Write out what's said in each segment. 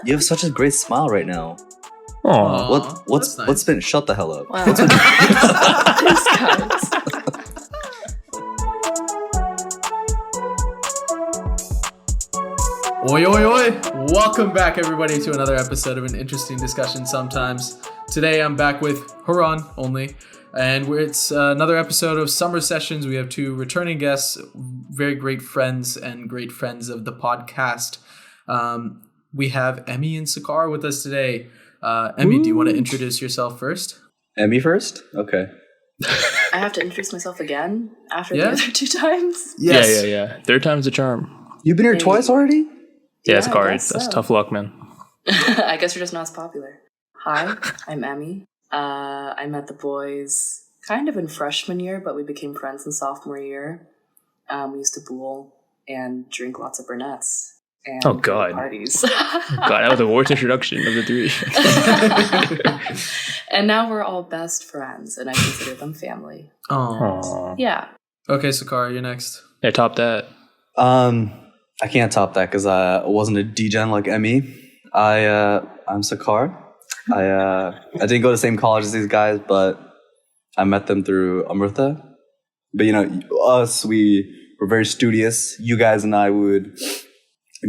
You have such a great smile right now. Aww. What's been? Shut the hell up. Wow. What's been? These guys. Oi, oi, oi! Welcome back, everybody, to another episode of An Interesting Discussion Sometimes. Today, I'm back with Haran only, and it's another episode of Summer Sessions. We have two returning guests, very great friends and great friends of the podcast. We have Emmy and Sakar with us today. Emmy, do you want to introduce yourself first? Emmy first? Okay. I have to introduce myself again after the other two times? Yes. Yeah. Third time's a charm. You've been here twice already? Yeah, it's hard. guess That's so. tough luck, man. I guess you're just not as popular. Hi, I'm Emmy. I met the boys kind of in freshman year, but we became friends in sophomore year. We used to bowl and drink lots of brunettes. And Oh, God. parties. God, that was the worst introduction of the three. And now we're all best friends, and I consider them family. Oh. Yeah. Okay, Sakar, you're next. Yeah, top that. I can't top that because I wasn't a degen like Emmy. I'm Sakar. I didn't go to the same college as these guys, but I met them through Amrita. But you know, us, we were very studious. You guys and I would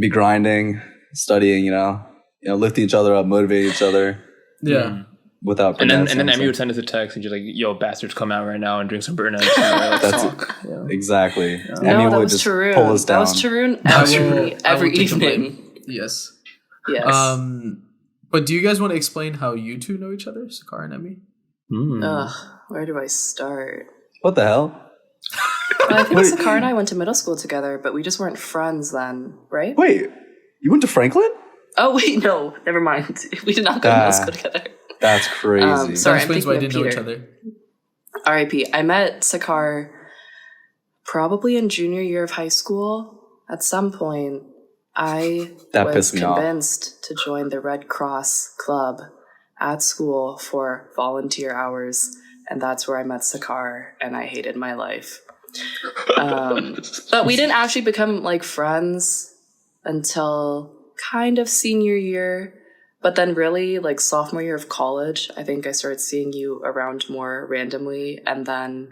be grinding, studying, you know, lifting each other up, motivating each other. Yeah. Without And then pronouncing Emmy would anything. send us a text and just like, yo, bastards, come out right now and drink some burnouts. That's That's it. it. Exactly. No, Emmy that would was just Tarun. pull us down. That was Tarun I every will take the blame. evening. Yes. Yes. But do you guys want to explain how you two know each other, Sakar and Emmy? Ugh, where do I start? What the hell? Well, I think Sakar and I went to middle school together, but we just weren't friends then, right? Wait, you went to Franklin? Oh, wait, no. Never mind. We did not go to middle school together. That's crazy. Sorry, That I'm explains why I thinking didn't of know each Peter. other. R.I.P. I met Sakar probably in junior year of high school. At some point, I That was pissed me off. convinced to join the Red Cross Club at school for volunteer hours, and that's where I met Sakar, and I hated my life. But we didn't actually become like friends until kind of senior year. But then really, like, sophomore year of college, I think I started seeing you around more randomly. And then,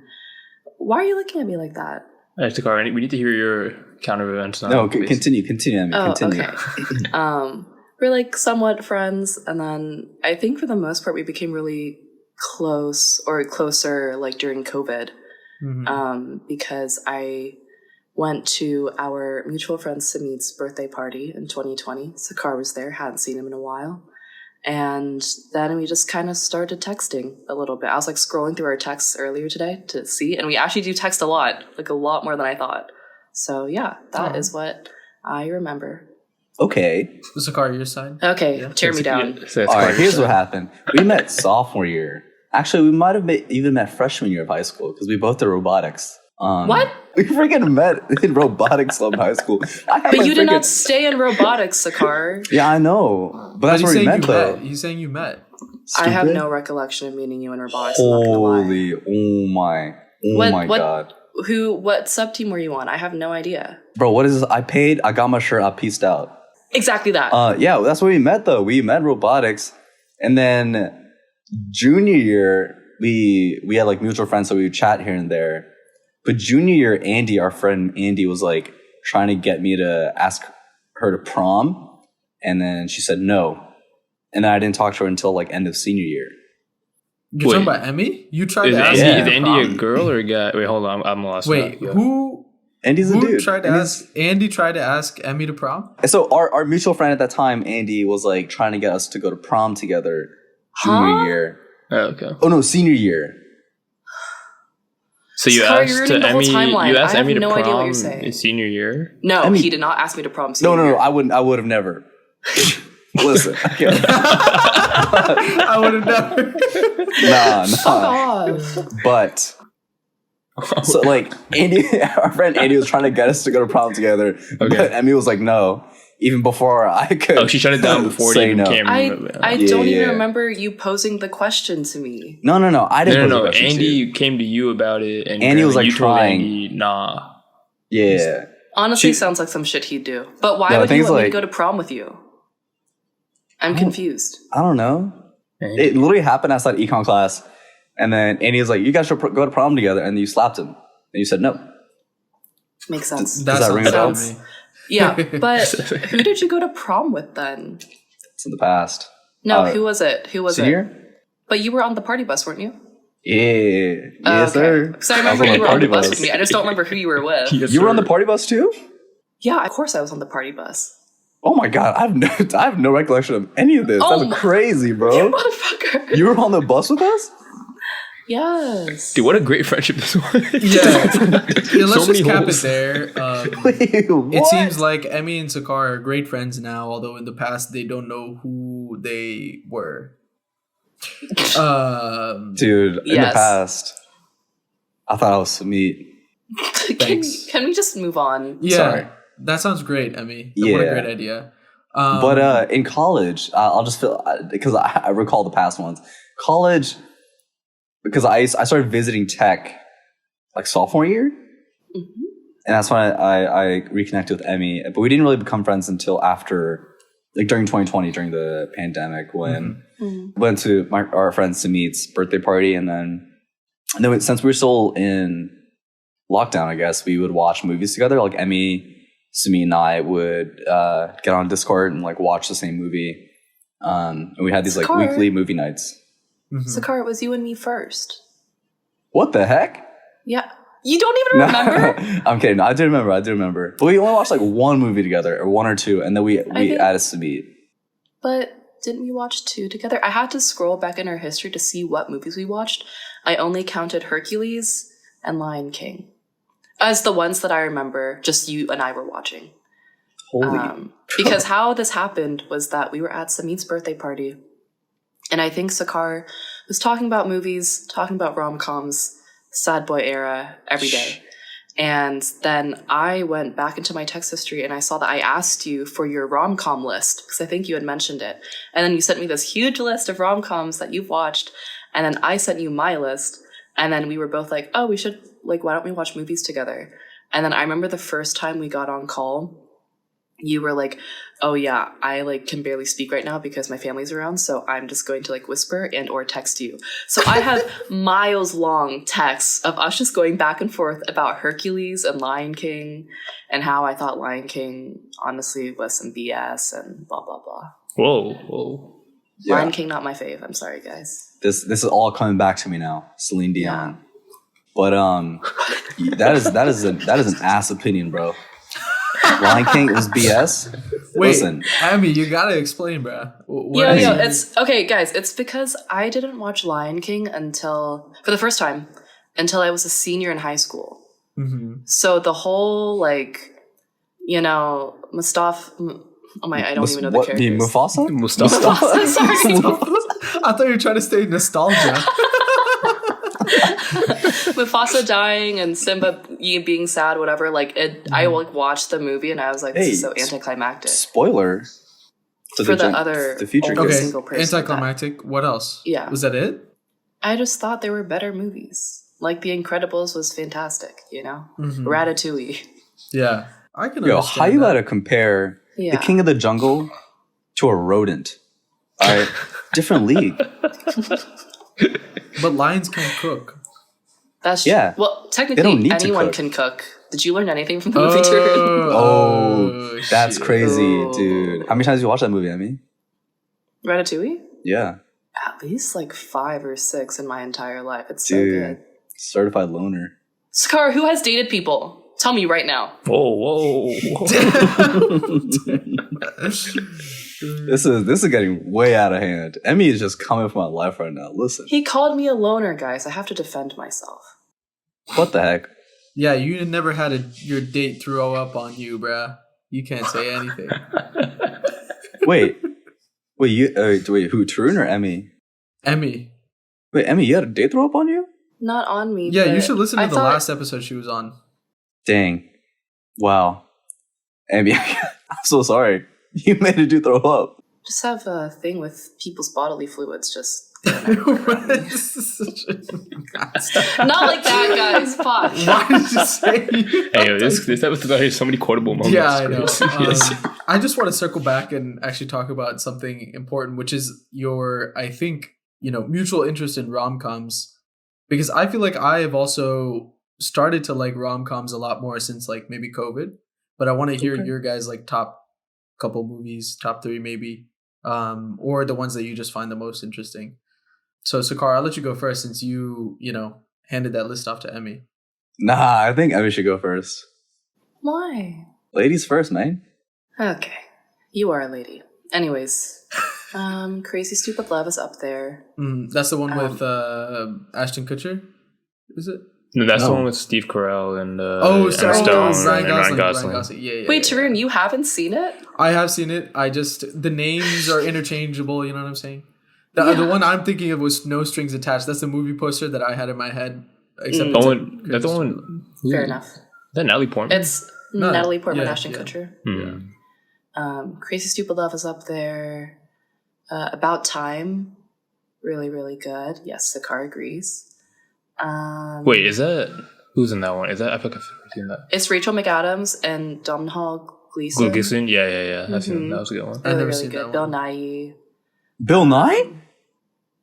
why are you looking at me like that? All right, Sakar, we need to hear your counter events now. No, please. continue, Emmy. Oh, Continue. okay. We're, like, somewhat friends. And then I think for the most part, we became really close or closer, like, during COVID. Mm-hmm. Because I went to our mutual friend Sameed's birthday party in 2020. Sakar was there, hadn't seen him in a while. And then we just kind of started texting a little bit. I was like scrolling through our texts earlier today to see, and we actually do text a lot, like a lot more than I thought. So yeah, that is what I remember. Okay. Sakar, your side? Okay, tear me down. So All right, Sakar's here's side. what happened. We met sophomore year. Actually, we might have even met freshman year of high school because we both did robotics. What? We freaking met in robotics club in high school. But you did not stay in robotics, Sakar. Yeah, I know. But that's he's where we saying met, you though. He's saying you met. I have Stupid. no recollection of meeting you in robotics. I'm not gonna lie. Holy, oh my What- God. What sub team were you on? I have no idea. Bro, what is this? I paid, I got my shirt, I pieced out. Exactly that. Yeah, that's where we met, though. We met robotics. And then junior year, we had like mutual friends, so we would chat here and there. But junior year, Andy, our friend Andy, was like trying to get me to ask her to prom. And then she said no. And then I didn't talk to her until like end of senior year. You're Wait. talking about Emmy? You tried Is to ask Andy, me is to Andy a prom. girl or a guy? Wait, hold on. I'm lost. Wait, now. Yeah. who Andy's a dude. tried to Andy's- ask? Andy tried to ask Emmy to prom? So our mutual friend at that time, Andy, was like trying to get us to go to prom together junior Huh? year. Oh, okay. Oh no, senior year. So you Sakar, you're asked ruining the whole Emmy. timeline. You I asked have Emmy to no prom idea what you're saying. in senior year. No, Emmy- he did not ask me to prom. No, senior year. I wouldn't. I would have never. Listen, okay. I would have never. Fuck nah. off. But so like Andy, our friend Andy was trying to get us to go to prom together, Okay. but Emmy was like, no. Even before I could. Oh, she shut it down before it say even no. came. I Yeah, don't even yeah. remember you posing the question to me. No. I didn't. No. pose the question to you. Andy came to you about it, and Andy was, apparently like, you told trying. Andy, nah. Yeah. Honestly, She- sounds like some shit he'd do. But why No, would the you thing's want me to like- go to prom with you? I'm confused. I don't know. It literally happened outside econ class. And then Andy was like, you guys should go to prom together. And you slapped him. And you said no. Makes sense. Does that ring a bell? to me. Yeah, but who did you go to prom with then? It's in the past. No, who was it? Who was senior? it? But you were on the party bus, weren't you? Yeah. Yes, sir. Because I remember you were on the bus with me. I just don't remember who you were with. Yes, You were on sir. the party bus too? Yeah, of course I was on the party bus. Oh my god, I have no recollection of any of this. Oh That's crazy, bro. Motherfucker. You were on the bus with us? Yes. Dude, what a great friendship this was. Yeah. Yeah, let's So many just cap it holes. there. Wait, what? It seems like Emmy and Sakar are great friends now, although in the past they don't know who they were. Dude, in the Yes. past, I thought I was Samit. Thanks. Can we just move on? Yeah, Sorry. that sounds great, Emmy. What a Yeah. great idea. But in college, I'll just feel, because I recall the past ones. College, because I started visiting tech like sophomore year. Mhm. And that's when I reconnected with Emmy. But we didn't really become friends until after, like during 2020, during the pandemic, when we went to our friend Samit's birthday party. And then since we were still in lockdown, I guess, we would watch movies together. Like Emmy, Samit, and I would get on Discord and like watch the same movie. And we had these like Discord? weekly movie nights. Sakar, it was you and me first. What the heck? Yeah. You don't even remember? I'm kidding. I do remember. But we only watched like one movie together, or one or two, and then we think- added Samit. But didn't we watch 2 together? I had to scroll back in our history to see what movies we watched. I only counted Hercules and Lion King as the ones that I remember just you and I were watching. Holy. Because how this happened was that we were at Samit's birthday party, and I think Sakar was talking about movies, talking about rom-coms, sad boy era every day. And then I went back into my text history and I saw that I asked you for your rom-com list because I think you had mentioned it. And then you sent me this huge list of rom-coms that you've watched. And then I sent you my list. And then we were both like, oh, we should, like, why don't we watch movies together? And then I remember the first time we got on call, you were like, oh yeah, I like can barely speak right now because my family's around, so I'm just going to like whisper and or text you. So I have miles long texts of us just going back and forth about Hercules and Lion King and how I thought Lion King honestly was some BS and blah blah blah. Whoa. Yeah. Lion King not my fave. I'm sorry guys. This is all coming back to me now. Celine Dion. Yeah. But that is an ass opinion, bro. Lion King is BS. Wait, Listen, Emmy, you gotta explain, bruh. Yo, it's okay, guys. It's because I didn't watch Lion King for the first time until I was a senior in high school. So the whole like, you know, Mustafa. Oh my, I don't even know the characters. Mufasa? Mustafa. Sorry. I thought you were trying to stay nostalgia. Mufasa dying and Simba being sad, whatever. Like it, I like watched the movie and I was like, this is so anticlimactic. Spoiler. To For the other future older kids. Okay, single person. anticlimactic. What else? Yeah. Was that it? I just thought there were better movies. Like The Incredibles was fantastic, you know? Ratatouille. Yeah, I can. Yo, understand how you that. gotta compare Yeah. the King of the Jungle to a rodent? All right, different league. But lions can't cook. That's true. Yeah. Well, They don't technically, need to anyone cook. can cook. Did you learn anything from the movie, Turin? Oh, that's shit. crazy, Oh. dude. How many times have you watched that movie, Emmy? Ratatouille? Yeah, At least like 5 or 6 in my entire life. It's so dude. good. Certified loner. Scar, who has dated people? Tell me right now. Whoa. This is getting way out of hand. Emmy is just coming for my life right now. Listen, He called me a loner, guys. I have to defend myself. what the heck? Yeah, you never had your date throw up on you, bruh. You can't say anything. Wait, who? Tarun or Emmy? Emmy. Wait, Emmy, you had a date throw up on you? Not on me. Yeah, but you should listen to I the thought- last episode she was on. Dang. Wow. Emmy, I'm so sorry. You made a dude throw up. Just have a thing with people's bodily fluids just This is such a- Not like that, guys. Pause. Why did you say? Hey, yo, this episode has so many quotable moments. Yeah, I know. Yes. I just want to circle back and actually talk about something important, which is your, I think, mutual interest in rom-coms, because I feel like I have also started to like rom-coms a lot more since like maybe COVID, but I want to hear your guys like top couple movies, top 3 maybe, or the ones that you just find the most interesting. So Sakar, I'll let you go first since you handed that list off to Emmy. Nah, I think Emmy should go first. Why? Ladies first, man. Okay. You are a lady. Anyways, Crazy Stupid Love is up there. That's the one with Ashton Kutcher, is it? No, that's the No. one with Steve Carell and Oh, Emma sorry, Stone Ryan and Gosling. Ryan Ryan Gosling. Yeah. Wait, yeah. Tarun, you haven't seen it? I have seen it. The names are interchangeable. You know what I'm saying? The Yeah. one I'm thinking of was No Strings Attached. That's the movie poster that I had in my head. Except The it's one, a- that's the one. Fair enough. Is that Natalie Portman? It's No, Natalie Portman, yeah, Ashton yeah. Kutcher. Hmm. Crazy Stupid Love is up there. About Time, really, really good. Yes, Sakar agrees. Wait, is that who's in that one? Is that I feel like I've seen that. It's Rachel McAdams and Domhnall Gleeson. Gleeson? Yeah. I've seen that. That was a good one. I've Really, never really seen good. that Bill one. Nighy. Bill Nye?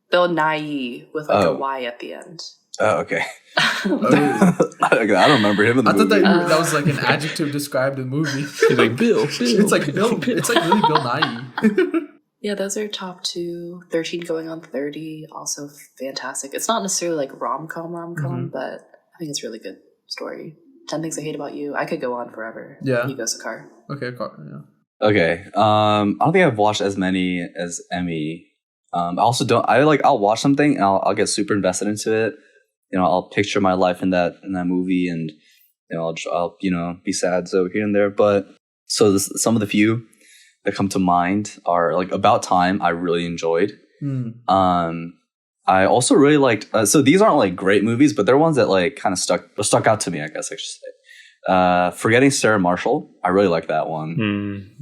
Bill Nighy with like a Oh. Y at the end. Oh, okay. Oh. I don't remember him in the I thought movie. that was like an adjective to describe the movie. He's like Bill. It's like Bill. It's like really Bill Nighy. Yeah, those are top 2. 13 going on 30, also fantastic. It's not necessarily like rom-com, but I think it's a really good story. 10 Things I Hate About You. I could go on forever. Yeah. You go, Sakar. Okay. Yeah. Okay. I don't think I've watched as many as Emmy. I also don't. I'll watch something and I'll get super invested into it. I'll picture my life in that movie, and I'll be sad so here and there. But some of the few that come to mind are like About Time. I really enjoyed. I also really liked. So these aren't like great movies, but they're ones that like kind of stuck out to me, I guess I should say. Forgetting Sarah Marshall. I really like that one.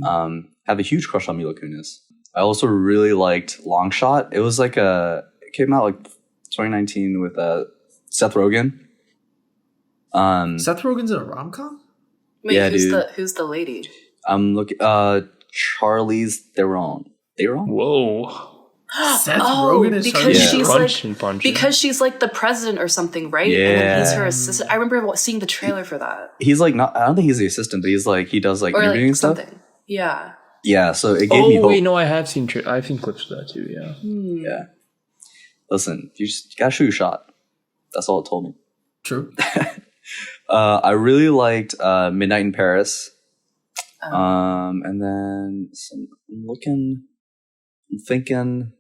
Have a huge crush on Mila Kunis. I also really liked Long Shot. It was like it came out like 2019 with Seth Rogen. Seth Rogen's in a rom-com? Wait, Yeah, who's dude. who's the lady? I'm looking. Charlize Theron. Whoa. Seth Rogen is because Charlize she's Theron? like Punch and punch. because she's like the president or something, right? And then he's her Yeah. assistant. I remember seeing the trailer for that. He's like not. I don't think he's the assistant, but he does like Or interviewing like and stuff. something. Yeah. Yeah, so it gave me Oh hope. wait, no, I've seen clips of that too. Yeah. Yeah. Listen, you gotta shoot your shot. That's all it told me. True. I really liked Midnight in Paris. And then I'm thinking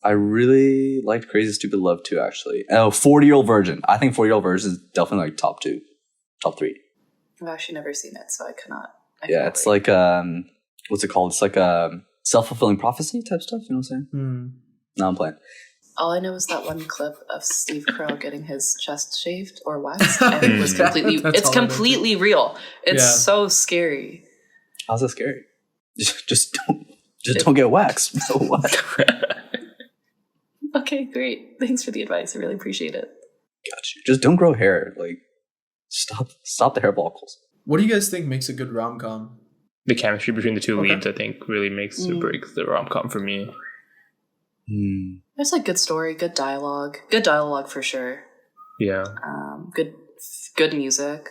I really liked Crazy Stupid Love too, actually. Oh, 40-Year-Old Virgin. I think 40-Year-Old Virgin is definitely like top 3. I've actually never seen it, so I cannot. Yeah, it's like what's it called? It's like a self-fulfilling prophecy type stuff. You know what I'm saying? No, I'm playing. All I know is that one clip of Steve Carell getting his chest shaved or waxed, and it was completely. That's It's all I know, completely real. It's Yeah. so scary. How's that scary? Just don't get waxed. So what? Okay, great. Thanks for the advice. I really appreciate it. Got you. Just don't grow hair. Like, stop the hair follicles. What do you guys think makes a good rom-com? The chemistry between the two Okay. leads, I think, really makes or breaks the rom com for me. There's a good story, good dialogue for sure. Yeah. Good music.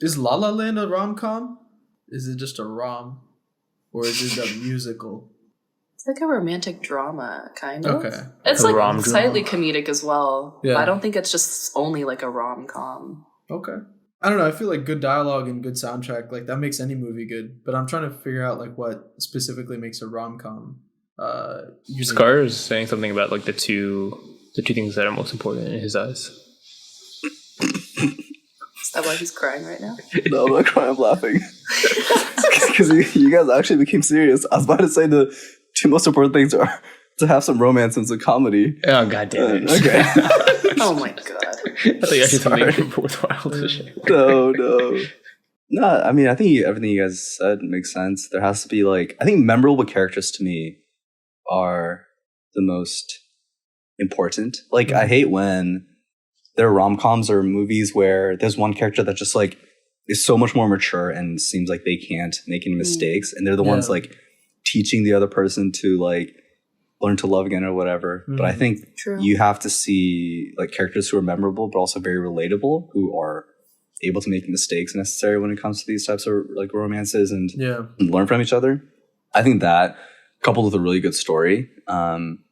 Is La La Land a rom-com? Is it just a rom? Or is it a musical? It's like a romantic drama, kind of. Okay. It's A like rom-com. slightly comedic as well. Yeah. But I don't think it's just only like a rom-com. Okay. I don't know. I feel like good dialogue and good soundtrack, like that makes any movie good. But I'm trying to figure out like what specifically makes a rom-com. Unique. Scar is saying something about like the two things that are most important in his eyes. Is that why he's crying right now? No, I'm not crying. I'm laughing. Because you guys actually became serious. I was about to say the two most important things are to have some romance and some comedy. Oh god damn it! Okay. Oh my god. I thought you actually something worthwhile to share. No. No, I mean, I think everything you guys said makes sense. There has to be like, I think memorable characters to me are the most important. Like, I hate when there are rom-coms or movies where there's one character that just like is so much more mature and seems like they can't make any mistakes, and they're the ones like teaching the other person to like learn to love again or whatever. But I think you have to see like characters who are memorable but also very relatable, who are able to make mistakes necessary when it comes to these types of like romances and learn from each other. I think that, coupled with a really good story,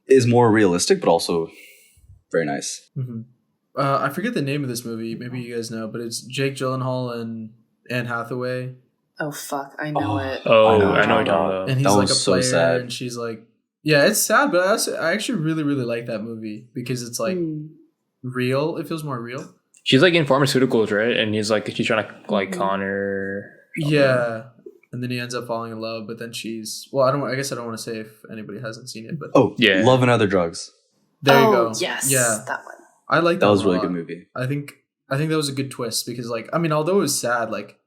is more realistic but also very nice. I forget the name of this movie. Maybe you guys know, but it's Jake Gyllenhaal and Anne Hathaway. Oh fuck, I know it. Oh, I know what you're talking about. And he's like a player, and she's like, yeah, it's sad, but I actually really, really like that movie because it's like real. It feels more real. She's like in pharmaceuticals, right? And he's trying to like con her. Yeah. And then he ends up falling in love, but then she's, well, I guess I don't want to say if anybody hasn't seen it, but Love and Other Drugs. There you go. Yes. Yeah. That one. I like that. That was a really lot. good movie. I think that was a good twist because, like, I mean, although it was sad, like,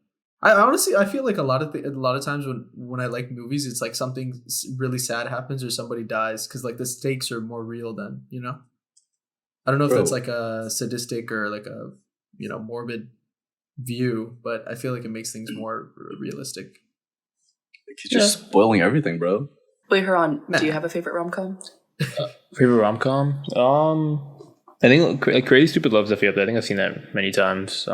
I honestly I feel like a lot of times when I like movies, it's like something really sad happens or somebody dies because like the stakes are more real than, you know. I don't know if that's like a sadistic or like a, you know, morbid view, but I feel like it makes things more realistic. He's just spoiling everything, bro. Wait, Haran, do you have a favorite rom-com? Favorite rom-com? I think like Crazy Stupid Love's a favorite. I think I've seen that many times.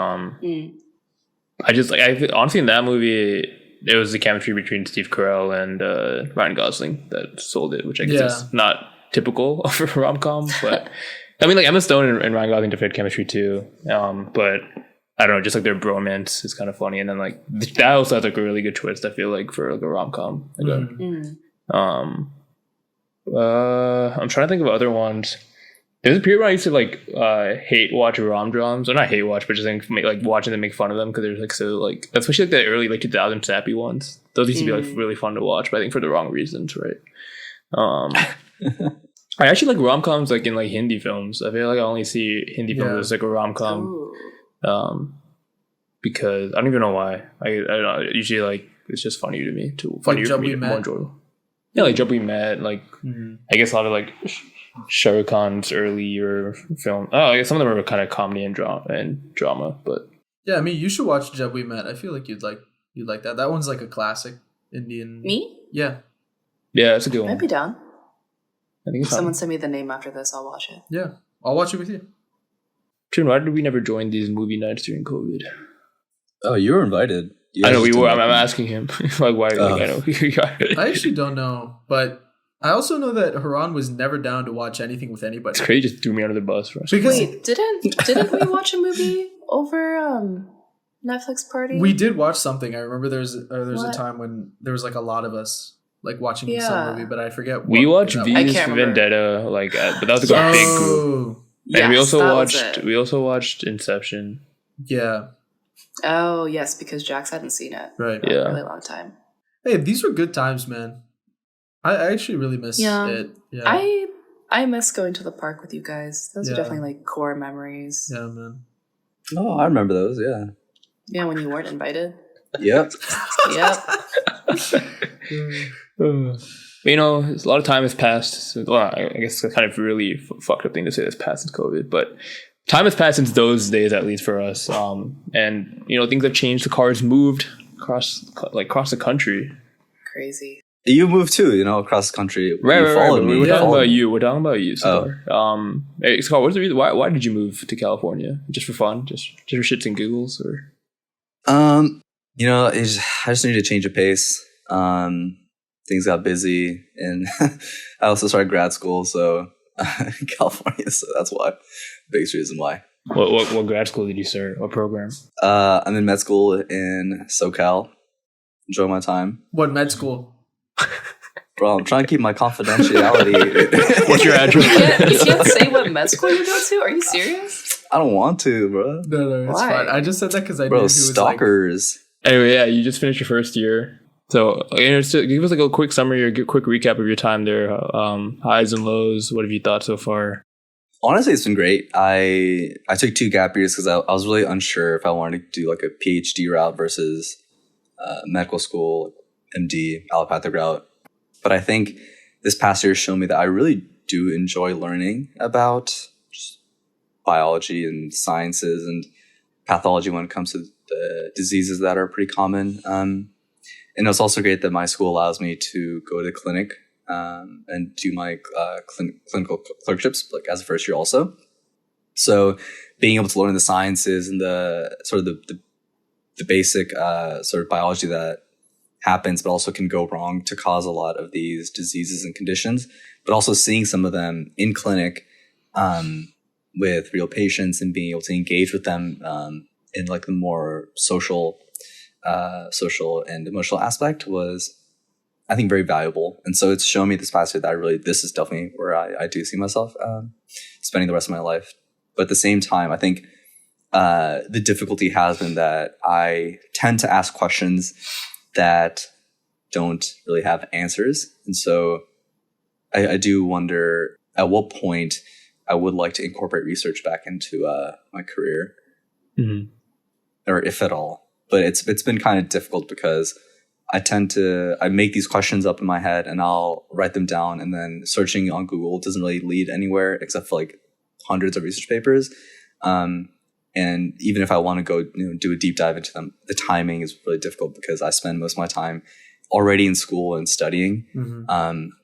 I just like honestly in that movie it was the chemistry between Steve Carell and Ryan Gosling that sold it, which I guess is not typical of a rom-com, but I mean like Emma Stone and Ryan Gosling definitely had chemistry too. But I don't know, just like their bromance is kind of funny, and then like that also has like a really good twist. I feel like for like a rom-com. I'm trying to think of other ones. There's a period where I used to like hate watch rom-droms, or not hate watch, but just like watching them make fun of them because they're like so like, especially like the early like 2000 sappy ones. Those used to be like really fun to watch, but I think for the wrong reasons, right? I actually like rom-coms like in like Hindi films. I feel like I only see Hindi films as like a rom-com, because I don't even know why. I don't know. Usually like it's just funny to me, Like for me, more enjoyable. Yeah, like Jab We Met, like I guess a lot of like Shah Rukh Khan's earlier film. Oh, I guess some of them are kind of comedy and drama, but yeah, I mean, you should watch Jab We Met. I feel like you'd like that. That one's like a classic Indian. Me? Yeah, it's a good one. I'd be down. I think if someone send me the name after this, I'll watch it. Yeah, I'll watch it with you. Trin, why did we never join these movie nights during COVID? Oh, you were invited. I know we were. I'm asking him like why. Like, I know. I actually don't know, but I also know that Haran was never down to watch anything with anybody. It's crazy. Just threw me under the bus. For us. Wait, didn't we watch a movie over Netflix party? We did watch something. I remember there was a time when there was like a lot of us like watching some movie, but I forget. We watched V for Vendetta, like, but that was like a big group. Yes, and we also watched Inception. Yeah. Oh yes, because Jax hadn't seen it. Right. For a really long time. Hey, these were good times, man. I actually really miss it. Yeah. I miss going to the park with you guys. Those are definitely like core memories. Yeah, man. Oh, I remember those. Yeah. Yeah, when you weren't invited. Yep. You know, a lot of time has passed. Well, I guess it's kind of really fucked up thing to say that's passed since COVID, but time has passed since those days, at least for us. And you know, things have changed. The cars moved across the country. Crazy. You moved too, you know, across the country. Right. We're talking about you. We're talking about you, Scar. Hey, Scar, what's the reason? Why did you move to California? Just for fun? Just for shits and giggles, or? You know, I just needed to change of pace. Things got busy, and I also started grad school, so California. So that's why. Biggest reason why. What grad school did you start? What program? I'm in med school in SoCal. Enjoy my time. What med school? Bro, I'm trying to keep my confidentiality. What's your address? You can't say what med school you go to? Are you serious? I don't want to, bro. No, it's fine. I just said that because I knew bro, he was stalkers. Like... Anyway, yeah, you just finished your first year. So, give us like a quick summary or a quick recap of your time there. Highs and lows. What have you thought so far? Honestly, it's been great. I took 2 gap years because I was really unsure if I wanted to do like a PhD route versus medical school, MD, allopathic route. But I think this past year showed me that I really do enjoy learning about just biology and sciences and pathology when it comes to the diseases that are pretty common. And it's also great that my school allows me to go to the clinic and do my clinical clerkships like as a first year also. So being able to learn the sciences and the sort of the basic sort of biology that happens, but also can go wrong to cause a lot of these diseases and conditions, but also seeing some of them in clinic with real patients and being able to engage with them in like the more social and emotional aspect was, I think, very valuable. And so it's shown me this past year that this is definitely where I do see myself spending the rest of my life. But at the same time, I think the difficulty has been that I tend to ask questions that don't really have answers. And so I do wonder at what point I would like to incorporate research back into my career, or if at all. But it's been kind of difficult because I make these questions up in my head and I'll write them down, and then searching on Google doesn't really lead anywhere except for like hundreds of research papers. And even if I want to go do a deep dive into them, the timing is really difficult because I spend most of my time already in school and studying.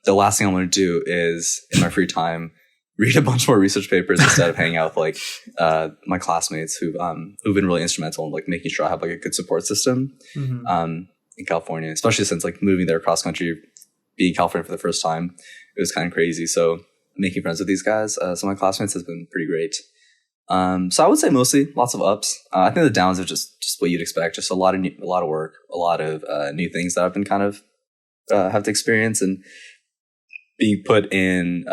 The last thing I want to do is in my free time read a bunch more research papers instead of hanging out with like my classmates who've been really instrumental in like making sure I have like a good support system in California, especially since like moving there cross country, being in California for the first time, it was kind of crazy. So making friends with these guys, some of my classmates, has been pretty great. So I would say mostly lots of ups. I think the downs are just what you'd expect, just a lot of work, a lot of new things that I've been kind of have to experience, and being put in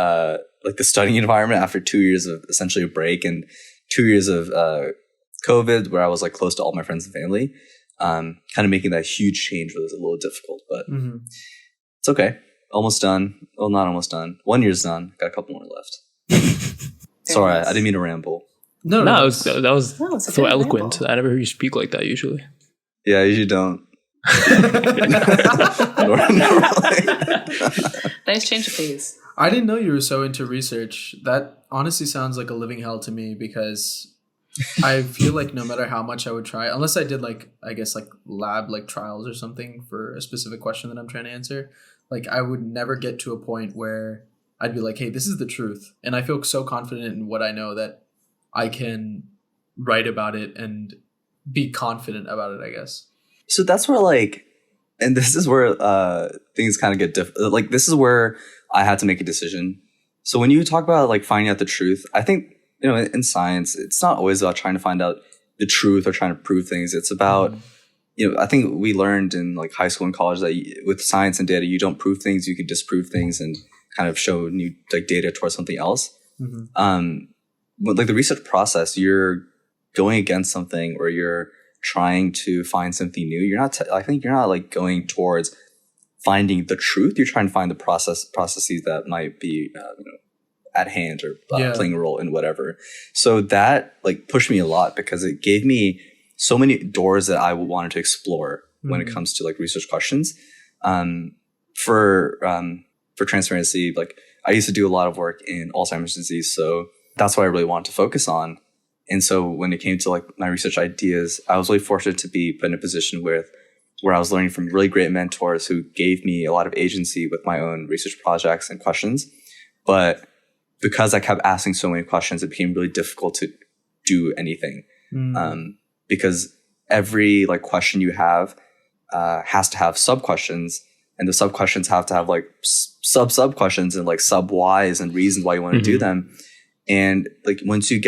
like the studying environment after 2 years of essentially a break and 2 years of COVID, where I was like close to all my friends and family. Kind of making that huge change was a little difficult, but it's okay. Almost done. Well, not almost done. 1 year's done. Got a couple more left. Sorry, I didn't mean to ramble. No, that was so eloquent. Ramble. I never hear you speak like that usually. Yeah, I usually don't. Nice change of pace. I didn't know you were so into research. That honestly sounds like a living hell to me, because I feel like no matter how much I would try, unless I did like, I guess like lab like trials or something for a specific question that I'm trying to answer, like I would never get to a point where I'd be like, hey, this is the truth. And I feel so confident in what I know that I can write about it and be confident about it, I guess. So that's where like, and this is where things kind of get different. Like this is where I had to make a decision. So when you talk about like finding out the truth, I think, in science, it's not always about trying to find out the truth or trying to prove things. It's about, I think we learned in like high school and college that with science and data, you don't prove things, you can disprove things and kind of show new like data towards something else. But like the research process, you're going against something or you're trying to find something new. I think you're not like going towards finding the truth. You're trying to find the processes that might be, at hand or playing a role in whatever. So that like pushed me a lot because it gave me so many doors that I wanted to explore when it comes to like research questions. For transparency, like I used to do a lot of work in Alzheimer's disease. So that's what I really wanted to focus on. And so when it came to like my research ideas, I was really fortunate to be put in a position where I was learning from really great mentors who gave me a lot of agency with my own research projects and questions. But because I kept asking so many questions, it became really difficult to do anything. Because every like question you have has to have sub questions, and the sub questions have to have like sub questions and like sub whys and reasons why you want to do them. And like once you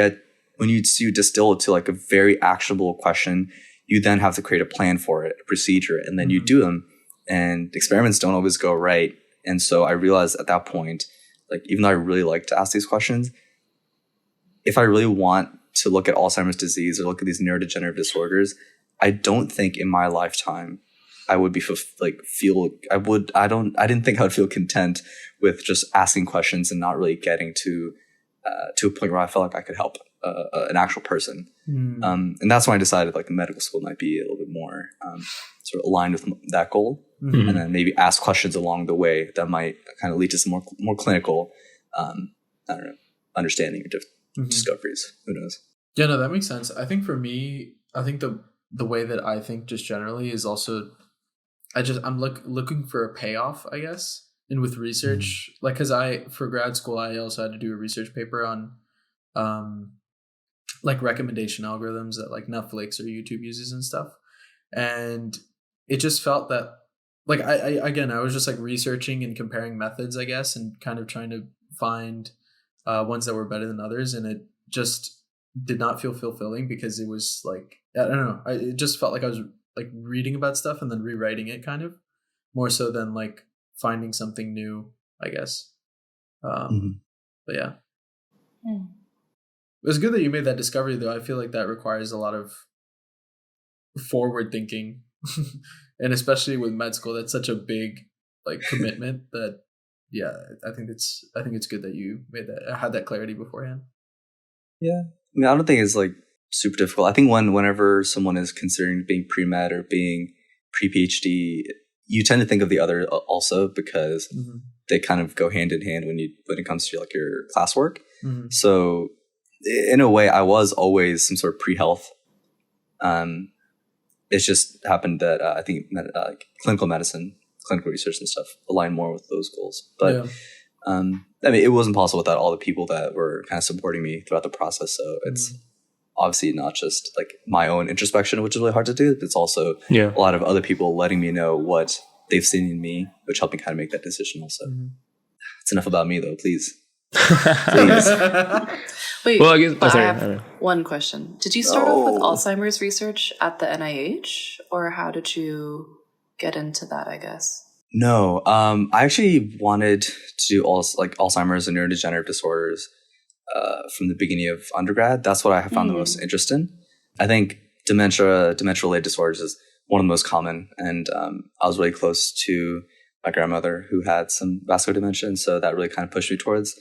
distill it to like a very actionable question, you then have to create a plan for it, a procedure, and then you do them. And experiments don't always go right. And so I realized at that point, like, even though I really like to ask these questions, if I really want to look at Alzheimer's disease or look at these neurodegenerative disorders, I don't think in my lifetime I would be I didn't think I would feel content with just asking questions and not really getting to a point where I felt like I could help an actual person. And that's when I decided like medical school might be a little bit more sort of aligned with that goal. And then maybe ask questions along the way that might kind of lead to some more clinical I don't know, understanding or discoveries. Who knows? Yeah, no, that makes sense. I think for me, I think the way that I think just generally is also I'm looking for a payoff, I guess. And with research, like, because for grad school, I also had to do a research paper on like recommendation algorithms that like Netflix or YouTube uses and stuff. And it just felt that like I was just like researching and comparing methods, I guess, and kind of trying to find ones that were better than others. And it just did not feel fulfilling because it was like, I don't know. It just felt like I was like reading about stuff and then rewriting it kind of more so than like finding something new, I guess. But yeah. It was good that you made that discovery, though. I feel like that requires a lot of forward thinking, and especially with med school, that's such a big like commitment that, yeah, I think it's good that you had that clarity beforehand. Yeah, I mean, I don't think it's like super difficult. I think whenever someone is considering being pre-med or being pre-PhD, you tend to think of the other also because they kind of go hand in hand when it comes to like your classwork. So in a way, I was always some sort of pre-health. It's just happened that I think clinical medicine, clinical research and stuff align more with those goals. But I mean, it wasn't possible without all the people that were kind of supporting me throughout the process. So it's obviously not just like my own introspection, which is really hard to do. It's also a lot of other people letting me know what they've seen in me, which helped me kind of make that decision also. It's enough about me though, please. Please. Wait, well, I guess I have one question. Did you start off with Alzheimer's research at the NIH, or how did you get into that, I guess? No, I actually wanted to do Alzheimer's and neurodegenerative disorders from the beginning of undergrad. That's what I have found the most interest in. I think dementia-related disorders is one of the most common, and I was really close to my grandmother who had some vascular dementia, and so that really kind of pushed me towards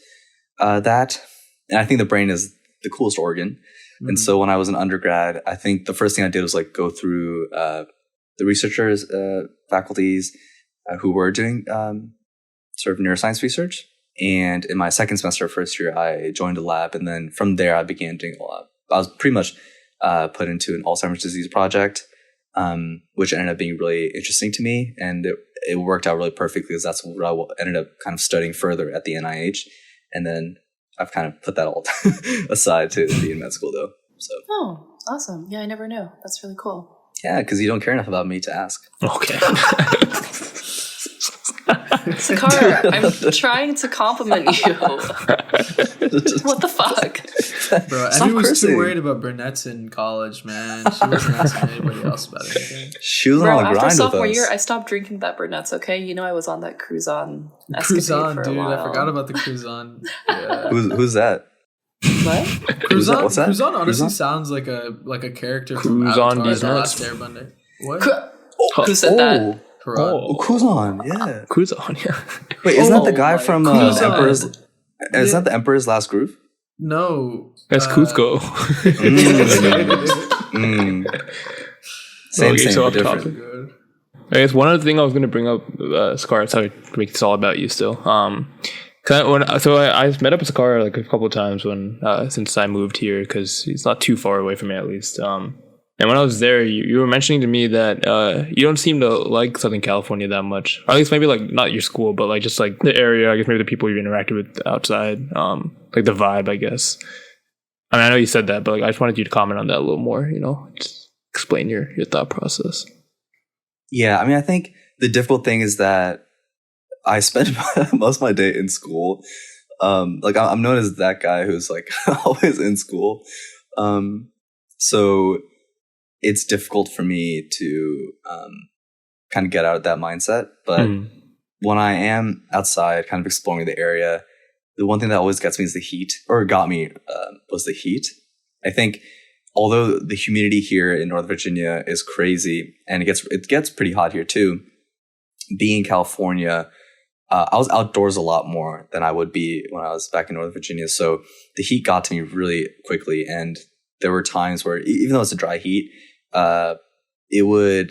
that. And I think the brain is the coolest organ. And so when I was an undergrad, I think the first thing I did was like go through the researchers, faculties who were doing sort of neuroscience research. And in my second semester of first year, I joined a lab. And then from there, I began doing I was pretty much put into an Alzheimer's disease project, which ended up being really interesting to me. And it worked out really perfectly because that's what I ended up kind of studying further at the NIH. And then I've kind of put that all aside to be in med school, though. So. Oh, awesome. Yeah, I never knew. That's really cool. Yeah, because you don't care enough about me to ask. Okay. Sakara, I'm trying to compliment you. What the fuck? Bro, Abby was too worried about brunettes in college, man. She wasn't asking anybody else about anything. She was on a grind with us. After sophomore year, I stopped drinking that brunettes, okay? You know I was on that Cruzon escapade for a while. I forgot about the Cruzon. Yeah. Who's that? What? Cruzon, what's that? Cruzon honestly Cruzon? sounds like a character from Cruzon Avatar: these The nuts. Last Airbender. What? Who said that? Cruzon. Cruzon, yeah. Cruzon, yeah. Wait, isn't that the guy from Cruzon. Emperor's? Isn't that the Emperor's Last Groove? No. That's Cuzco. Same, Okay, so but off different. Good. I guess one other thing I was going to bring up, Scar, sorry to make this all about you still. I met up with Scar like a couple of times since I moved here because he's not too far away from me at least. And when I was there, you were mentioning to me that you don't seem to like Southern California that much. Or at least maybe like not your school, but like just like the area, I guess maybe the people you've interacted with outside, like the vibe, I guess. I mean, I know you said that, but like I just wanted you to comment on that a little more, just explain your thought process. Yeah, I mean, I think the difficult thing is that I spend most of my day in school. Like I'm known as that guy who's like always in school. So it's difficult for me to kind of get out of that mindset. But when I am outside kind of exploring the area, the one thing that always gets me is the heat, or got me was the heat. I think although the humidity here in Northern Virginia is crazy and it gets pretty hot here too, being in California, I was outdoors a lot more than I would be when I was back in Northern Virginia. So the heat got to me really quickly. And there were times where even though it's a dry heat, it would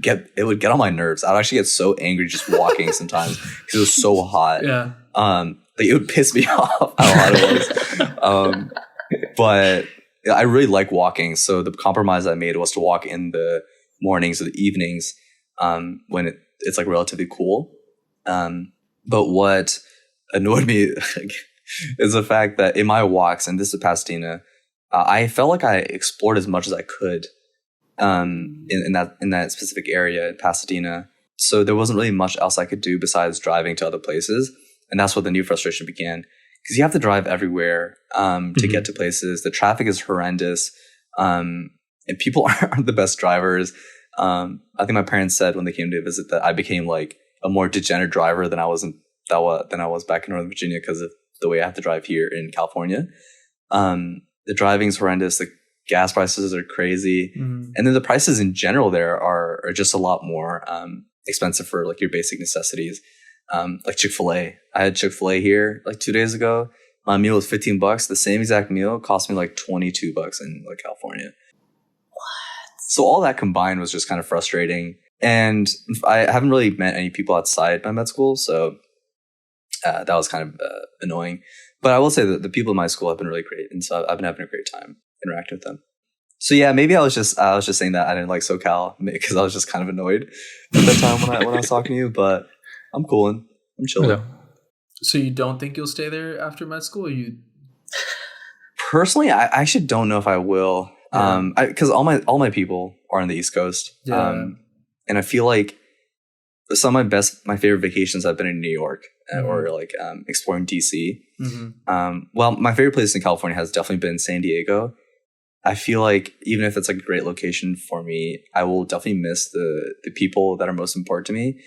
get on my nerves. I'd actually get so angry just walking sometimes because it was so hot. Yeah. Like, it would piss me off how hot it was. But I really like walking. So the compromise I made was to walk in the mornings or the evenings when it's like relatively cool. But what annoyed me is the fact that in my walks, and this is Pasadena, I felt like I explored as much as I could in that specific area in Pasadena. So there wasn't really much else I could do besides driving to other places. And that's where the new frustration began. Because you have to drive everywhere to get to places. The traffic is horrendous. And people aren't the best drivers. I think my parents said when they came to visit that I became like a more degenerate driver than I was back in Northern Virginia because of the way I have to drive here in California. The driving is horrendous. The gas prices are crazy. And then the prices in general there are just a lot more expensive for like your basic necessities. Like Chick-fil-A. I had Chick-fil-A here like 2 days ago. My meal was $15. The same exact meal cost me like $22 in like California. What? So all that combined was just kind of frustrating. And I haven't really met any people outside my med school, so that was kind of annoying. But I will say that the people in my school have been really great, and so I've been having a great time interacting with them. So yeah, maybe I was just saying that I didn't like SoCal because I was just kind of annoyed at that time when I was talking to you. But I'm cooling. I'm chilling. Yeah. So you don't think you'll stay there after med school? Or you personally, I actually don't know if I will. Because all my people are on the East Coast. Yeah. And I feel like some of my favorite vacations have been in New York or like exploring DC. Well, my favorite place in California has definitely been San Diego. I feel like even if it's like a great location for me, I will definitely miss the people that are most important to me.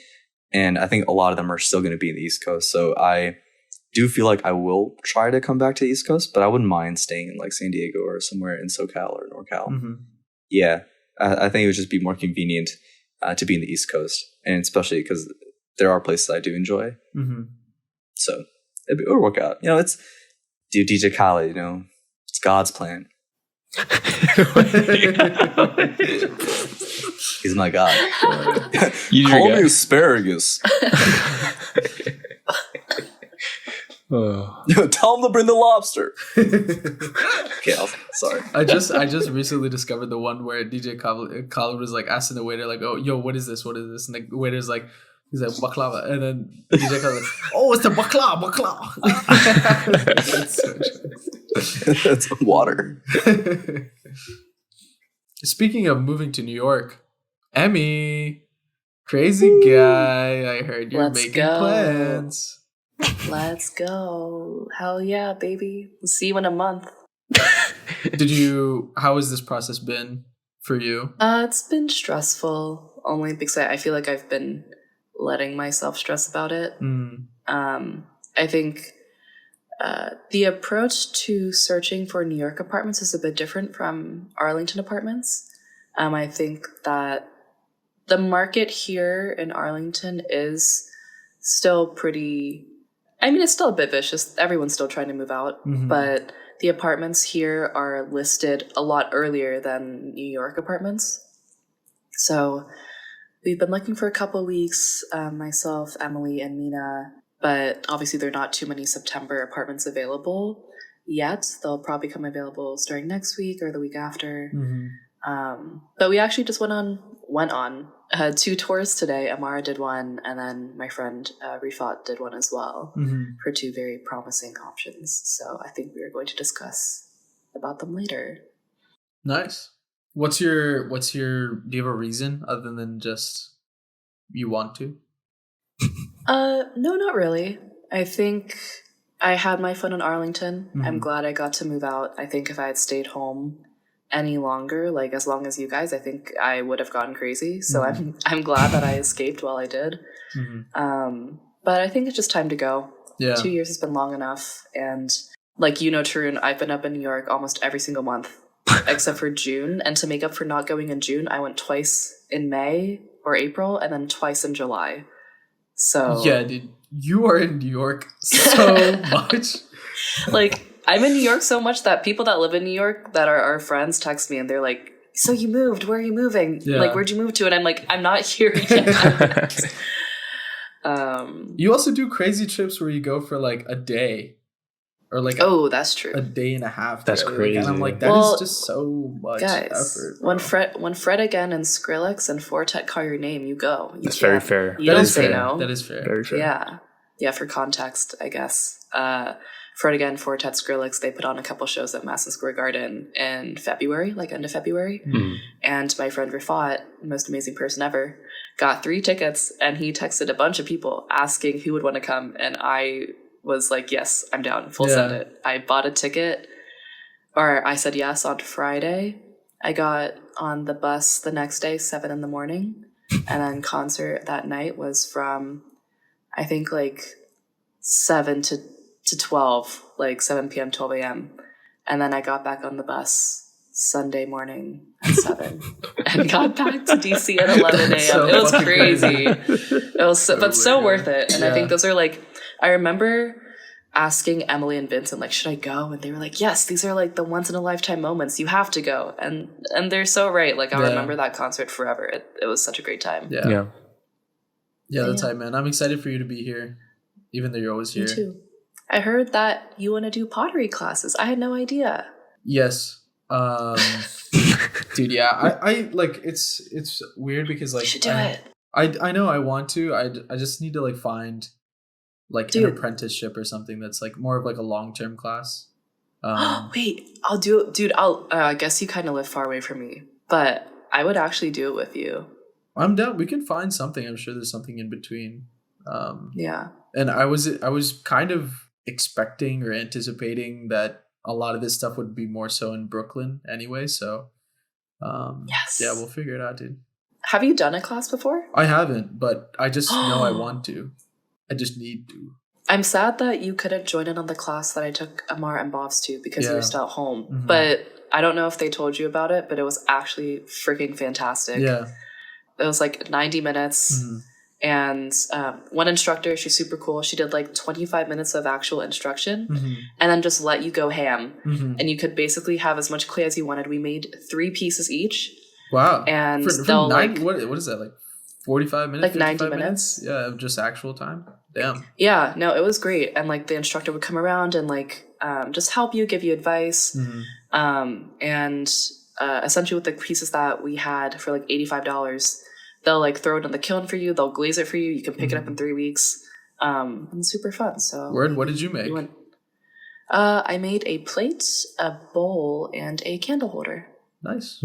And I think a lot of them are still going to be in the East Coast. So I do feel like I will try to come back to the East Coast, but I wouldn't mind staying in like San Diego or somewhere in SoCal or NorCal. Yeah, I think it would just be more convenient to be in the East Coast. And especially because there are places I do enjoy. So it would work out. You know, it's DJ Khaled, you know, it's God's plan. He's my God. Call me asparagus. Tell him to bring the lobster. Okay, sorry. I just recently discovered the one where DJ Khaled was like asking the waiter like, "Oh, yo, what is this? What is this?" And the waiter's like, he's like baklava, and then DJ Khaled like, "Oh, it's the baklava." That's water. Speaking of moving to New York, Emmy, crazy guy. I heard you're making plans. Let's go. Hell yeah, baby. We'll see you in a month. How has this process been for you? It's been stressful, only because I feel like I've been letting myself stress about it. I think the approach to searching for New York apartments is a bit different from Arlington apartments. I think that the market here in Arlington is still pretty... I mean, it's still a bit vicious. Everyone's still trying to move out, but the apartments here are listed a lot earlier than New York apartments. So we've been looking for a couple of weeks, myself, Emily, and Mina, but obviously there are not too many September apartments available yet. They'll probably come available starting next week or the week after. But we actually just went on 2 tours today. Amara did one, and then my friend Rifat did one as well for 2 very promising options. So I think we are going to discuss about them later. Nice. What's your do you have a reason other than just you want to? No, not really. I think I had my fun in Arlington. I'm glad I got to move out. I think if I had stayed home any longer, like as long as you guys, I think I would have gone crazy. So I'm glad that I escaped while I did. But I think it's just time to go. 2 years has been long enough. And like, you know, Tarun, I've been up in New York almost every single month except for June. And to make up for not going in June, I went twice in May or April and then twice in July. So yeah, dude, you are in New York so much. Like, I'm in New York so much that people that live in New York that are our friends text me and they're like, so you moved, where are you moving? Like, where'd you move to? And I'm like, I'm not here yet. You also do crazy trips where you go for like a day. Or like that's true. a day and a half. That's crazy. And I'm like, that is just so much effort. Bro. When Fred again and Skrillex and Fortet call your name, you go. That's very fair. You don't say no. That is fair. Very fair. Yeah. Yeah, for context, I guess. Fred again, Fortet, Skrillex, they put on a couple shows at Madison Square Garden in February, like end of February. And my friend Rafat, most amazing person ever, got 3 tickets, and he texted a bunch of people asking who would want to come, and I was like, yes, I'm down. Send it. I bought a ticket, or I said yes on Friday. I got on the bus the next day, 7 a.m, and then concert that night was from, I think, like 7 to 12, like 7 p.m, 12 a.m. And then I got back on the bus Sunday morning at 7 and got back to DC at 11 a.m. So it was crazy. crazy. It was so worth it. And I think those are like, I remember asking Emily and Vincent, like, should I go? And they were like, yes, these are like the once in a lifetime moments. You have to go. And they're so right. Like, I'll remember that concert forever. It was such a great time. Yeah, that's tight, man. I'm excited for you to be here, even though you're always here. Me too. I heard that you want to do pottery classes. I had no idea. Yes. Dude, yeah. I like, it's weird because like, You should do it. I know I want to. I just need to like find like an apprenticeship or something that's like more of like a long-term class. Wait, I'll do it. Dude, I guess you kind of live far away from me, but I would actually do it with you. I'm down. We can find something. I'm sure there's something in between. Yeah. And I was kind of expecting or anticipating that a lot of this stuff would be more so in Brooklyn anyway. So, yes. Yeah, we'll figure it out, dude. Have you done a class before? I haven't, but I just know I want to. I just need to. I'm sad that you couldn't join in on the class that I took Amar and Bob's to because you were still at home. Mm-hmm. But I don't know if they told you about it, but it was actually freaking fantastic. Yeah. It was like 90 minutes. Mm-hmm. And one instructor, she's super cool. She did like 25 minutes of actual instruction and then just let you go ham. And you could basically have as much clay as you wanted. We made 3 pieces each. Wow. And for they'll 90, like... What is that, like 45 minutes? Like 90 minutes? Yeah, of just actual time? Damn. Yeah, no, it was great. And like the instructor would come around and like just help you, give you advice. And essentially with the pieces that we had for like $85, they'll like throw it in the kiln for you. They'll glaze it for you. You can pick it up in 3 weeks. And it's super fun. So Word, what did you make? I made a plate, a bowl, and a candle holder. Nice.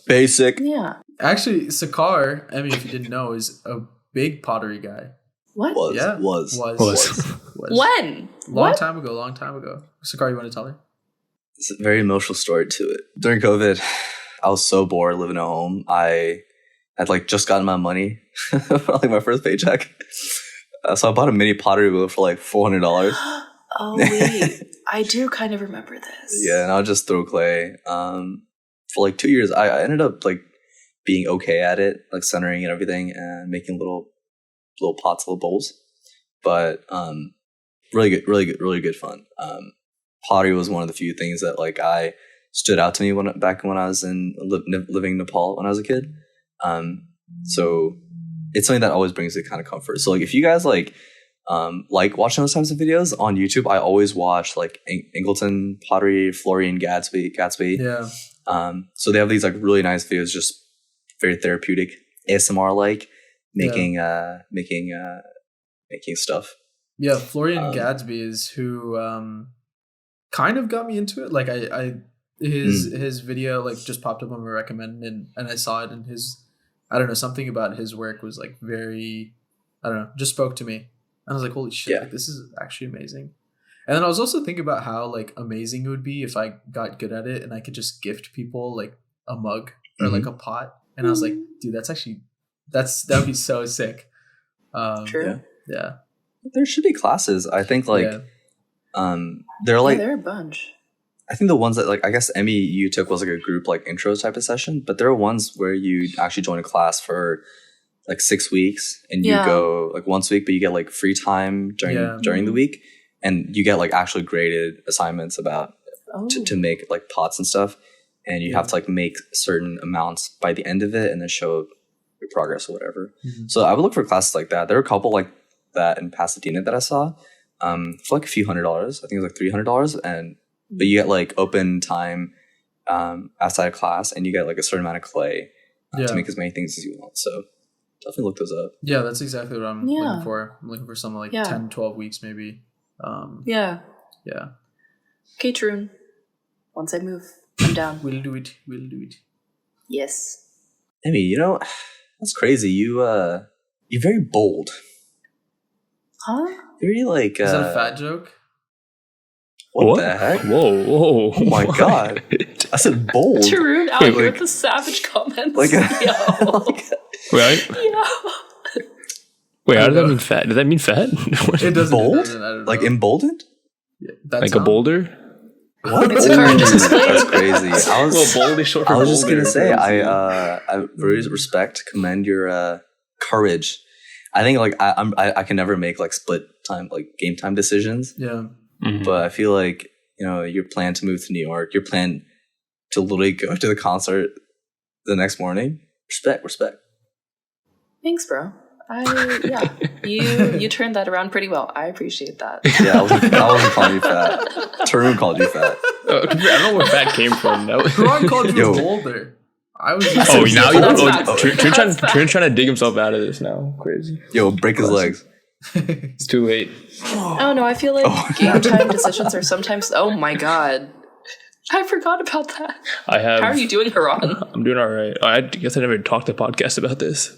Basic. Yeah. Actually, Sakar, I mean, if you didn't know, is a big pottery guy. What? Was. When? Long time ago. Sakar, you want to tell her? It's a very emotional story to it. During COVID, I was so bored living at home. I had like just gotten my money for like my first paycheck. So I bought a mini pottery wheel for like $400. Oh, wait. I do kind of remember this. Yeah, and I'll just throw clay. For like 2 years, I ended up like being okay at it, like centering and everything, and making little pots, little bowls. But really good fun. Pottery was one of the few things that like I stood out to me back when I was living in Nepal when I was a kid. So it's something that always brings me kind of comfort. So like if you guys like watching those types of videos on YouTube, I always watch like Ingleton Pottery, Florian Gatsby. Yeah. So they have these like really nice videos, just very therapeutic, ASMR like making stuff. Yeah, Florian Gadsby is who kind of got me into it. Like his video like just popped up on my recommend and I saw it, and I don't know, something about his work was like very, I don't know, just spoke to me. And I was like, holy shit, like, this is actually amazing. And then I was also thinking about how like amazing it would be if I got good at it and I could just gift people like a mug or like a pot. And I was like, dude, that would be so sick. True. Yeah. There should be classes. I think like they're like there are a bunch. I think the ones that like I guess Emmy you took was like a group like intro type of session, but there are ones where you actually join a class for like 6 weeks and you go like once a week, but you get like free time during the week, and you get like actually graded assignments about to make like pots and stuff, and you have to like make certain amounts by the end of it and then show your progress or whatever. So I would look for classes like that. There are a couple like that in Pasadena that I saw for like a few $100s. I think it was like $300, but you get like open time outside of class, and you get like a certain amount of clay to make as many things as you want. So definitely look those up. Yeah, that's exactly what I'm looking for. I'm looking for something like 10, 12 weeks maybe. Yeah. Okay, Troon. Once I move, I'm down. We'll do it. Yes. Emmy, you know, that's crazy. You're very bold. Huh? Very like. Is that a fat joke? What the heck? Whoa! Oh my god! I said bold. Troon out here with the savage comments. Like, Yo. Right? Yo. Wait, how does that mean fat? Does that mean fat? It doesn't. Bold? It doesn't, I don't know. Like emboldened? Yeah, that's like a boulder? What? It's a car, just explain. That's crazy. I was bold is short for I was just boulder. gonna say I very commend your courage. I think like I can never make like split time like game time decisions. Yeah. Mm-hmm. But I feel like, you know, your plan to move to New York, your plan to literally go to the concert the next morning. Respect. Thanks, bro. You turned that around pretty well. I appreciate that. Yeah, I wasn't calling you fat. Tarun called you fat. I don't know where fat came from. Ron called you a boulder. I was just now That's Trent's trying to dig himself out of this now. Crazy. Yo, break his legs. It's too late. Oh no, I feel like game time decisions are sometimes. Oh my god, I forgot about that. How are you doing, Haran? I'm doing all right. I guess I never talked to podcast about this.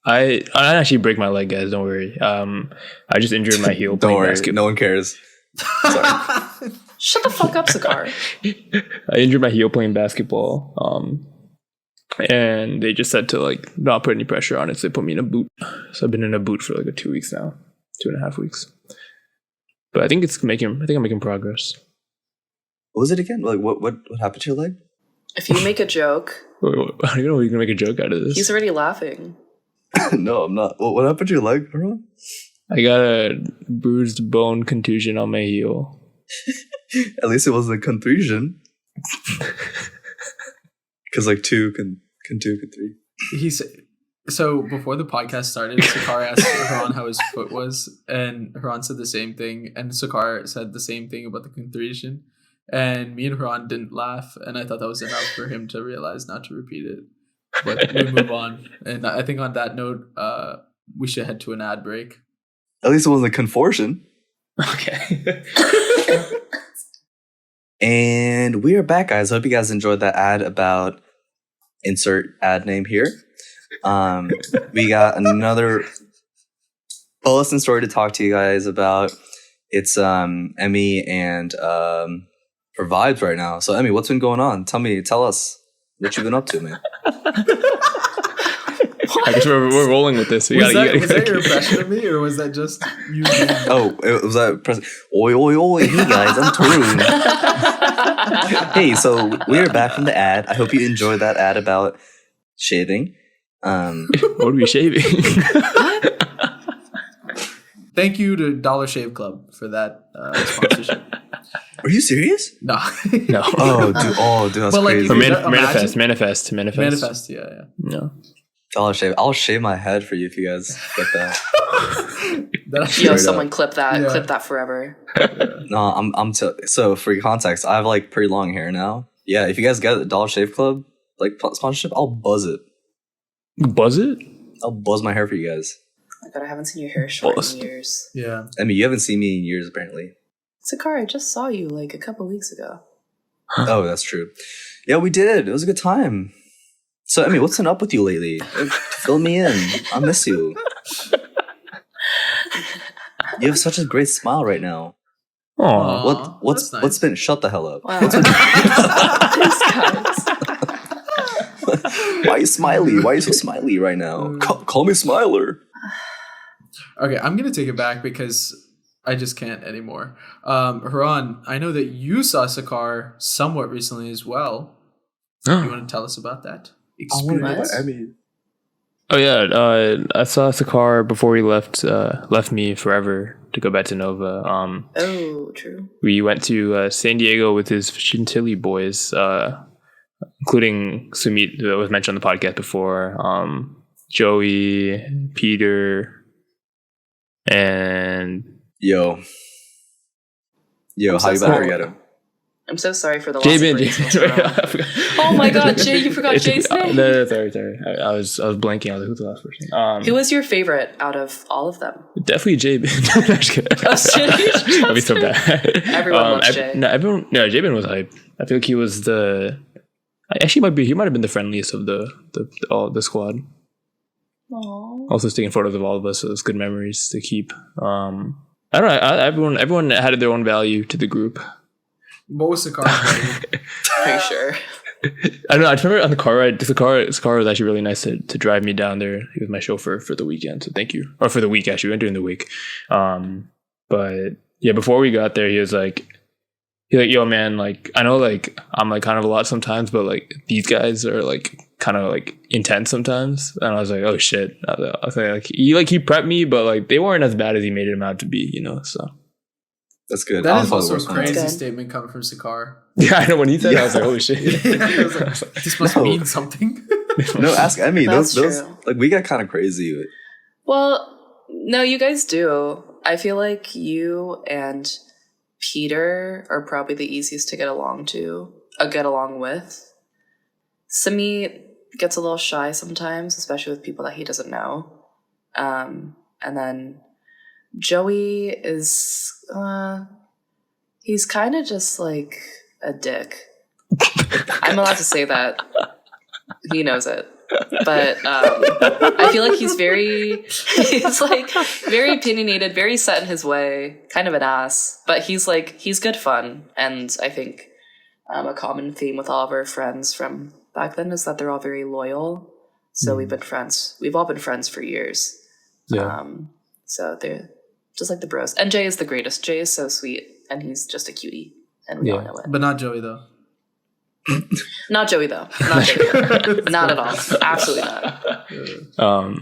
I didn't actually break my leg, guys. Don't worry. I just injured my heel playing basketball. No one cares. Sorry. Shut the fuck up, Sakar. I injured my heel playing basketball. And they just said to like not put any pressure on it, so they put me in a boot. So I've been in a boot for like 2 weeks now, 2.5 weeks. But I think I'm making progress. What was it again? Like what happened to your leg? If you make a joke, I don't know if you can make a joke out of this. he's already laughing. No, I'm not. What happened to your leg, bro? I got a bruised bone contusion on my heel. At least it wasn't a contusion. Because like two can three. He said. So before the podcast started, Sakar asked Haran how his foot was, and Haran said the same thing, and Sakar said the same thing about the contusion, and me and Haran didn't laugh, and I thought that was enough for him to realize not to repeat it. But we move on, and I think on that note, we should head to an ad break. At least it wasn't a contortion. Okay. And we are back, guys. Hope you guys enjoyed that ad about insert ad name here. We got another bulletin story to talk to you guys about. It's Emmy and her vibes right now. So Emmy, what's been going on? Tell us what you've been up to, man. I guess we're rolling with this. Was that your impression of me, or was that just you? Oh, it was that. Oi, oi, oi! Hey guys, I'm Tarun. Hey, so we're back from the ad. I hope you enjoyed that ad about shaving. What are we shaving? Thank you to Dollar Shave Club for that sponsorship. Are you serious? No. No. Oh, dude, that's But, like, crazy. if you- Manifest. Manifest, yeah. No. Dollar Shave. I'll shave my head for you if you guys get that. Yo, Straight someone up. clip that. Yeah. Clip that forever. No, so for your context, I have like pretty long hair now. Yeah, if you guys get a Dollar Shave Club like sponsorship, I'll buzz it. Buzz it? I'll buzz my hair for you guys. Oh my god, I haven't seen your hair short Buzz. in years. Yeah. I mean, you haven't seen me in years, apparently. Sakar, I just saw you like a couple weeks ago. Oh, that's true. Yeah, we did. It was a good time. So, Emmy, what's been up with you lately? Fill me in. I miss you. You have such a great smile right now. Aw. What's that's nice. what's been? Shut the hell up. Wow. Thanks, guys. Why are you smiley? Why are you so smiley right now? Call me Smiler. Okay, I'm gonna take it back because I just can't anymore. Haran, I know that you saw Sakar somewhat recently as well. You want to tell us about that experience? Oh yeah, I saw Sakar before he left me forever to go back to Nova. Oh, true. We went to San Diego with his Chantilly boys, including Sumit, that was mentioned on the podcast before, Joey, Peter, and Yo, I'm how you so about to sorry. forget him? I'm so sorry for the loss Jay of Bin. brains. Oh my God, Jay! You forgot Jay's name. No, sorry. I was blanking. I was like, who's the last person? Who was your favorite out of all of them? Definitely Jay Bin. No, I'm just kidding. Oh, seriously? That'd be so bad. Everyone loves Jay. No, Jay Bin was hype. I feel like he was he might have been the friendliest of the squad. Aww. Also taking photos of all of us, so it's good memories to keep. I don't know. Everyone had their own value to the group. What was Sakar's value? Pretty sure. I don't know. I remember on the car ride. Sakar was actually really nice to drive me down there. He was my chauffeur for the weekend, so thank you. Or for the week, actually. We went during the week. But yeah, before we got there, he was like, yo, man, like, I know, like, I'm like kind of a lot sometimes, but like these guys are like kind of like intense sometimes. And I was like, oh shit. I was like he prepped me, but like they weren't as bad as he made them out to be, you know. So That's good. That is I'll also a follow the crazy Good. statement coming from Sakar. yeah, I know when he said it, I was like, oh shit. I was like, this must No. mean something. No, ask Emmy. That's Those true. like we got kind of crazy. Well, no, you guys do. I feel like you and Peter are probably the easiest to get along with. Simi gets a little shy sometimes, especially with people that he doesn't know. And then Joey is, he's kind of just like a dick. I'm allowed to say that. He knows it. But I feel like he's very opinionated, very set in his way, kind of an ass. But he's good fun. And I think a common theme with all of our friends from back then is that they're all very loyal. So we've been friends. We've all been friends for years. Yeah. So they're just like the bros. And Jay is the greatest. Jay is so sweet. And he's just a cutie. And we all know it. But not Joey, though. Not Joey, though. Not Joey, though. Not at all. Absolutely not.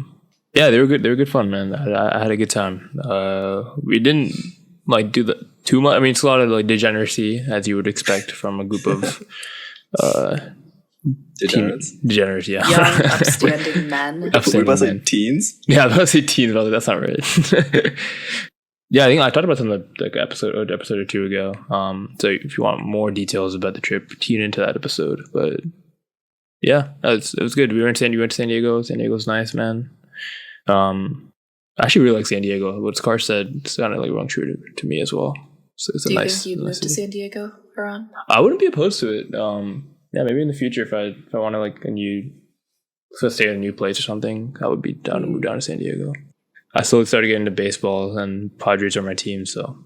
Yeah, they were good. They were good fun, man. I had a good time. We didn't like do too much. I mean, it's a lot of like degeneracy, as you would expect from a group of degenerates. Yeah, Young, upstanding men. Were you about to say teens? Yeah, I was about to say teens, but that's not right. Yeah, I think I talked about some of the like episode or two ago. So if you want more details about the trip, tune into that episode. But yeah, it was good. We went to San Diego. San Diego's nice, man. I actually really like San Diego. What Scar said sounded like wrong true to me as well. So it's Do you nice. think you'd move to San Diego, Haran? I wouldn't be opposed to it. Yeah, maybe in the future if I want to like stay in a new place or something, I would be down to move down to San Diego. I slowly started getting into baseball, and Padres are my team, so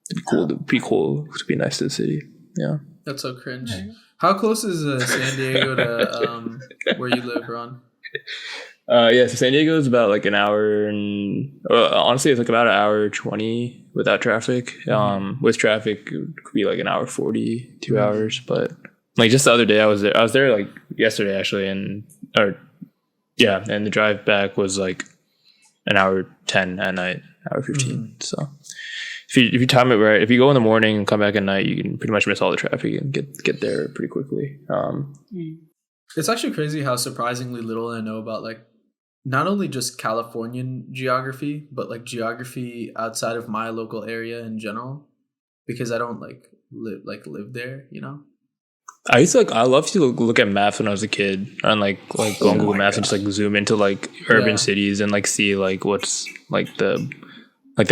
it'd be cool to be nice to the city. Yeah. That's so cringe. How close is San Diego to where you live, Ron? Yeah, so San Diego is about like an hour honestly it's like about an hour 20 without traffic. With traffic it could be like an hour 40, 2 hours. But like just the other day I was there like yesterday actually, and the drive back was like an hour 10 at night, hour 15. So if you time it right, if you go in the morning and come back at night, you can pretty much miss all the traffic and get there pretty quickly. It's actually crazy how surprisingly little I know about like not only just Californian geography, but like geography outside of my local area in general, because I don't live there, you know. I love to look at maps when I was a kid and like go on Google Maps and just like zoom into like urban cities and like see like what's like the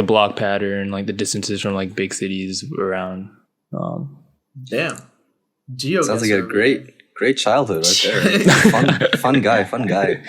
block pattern, like the distances from like big cities around. Damn. Geo Sounds like a great childhood right there. fun guy.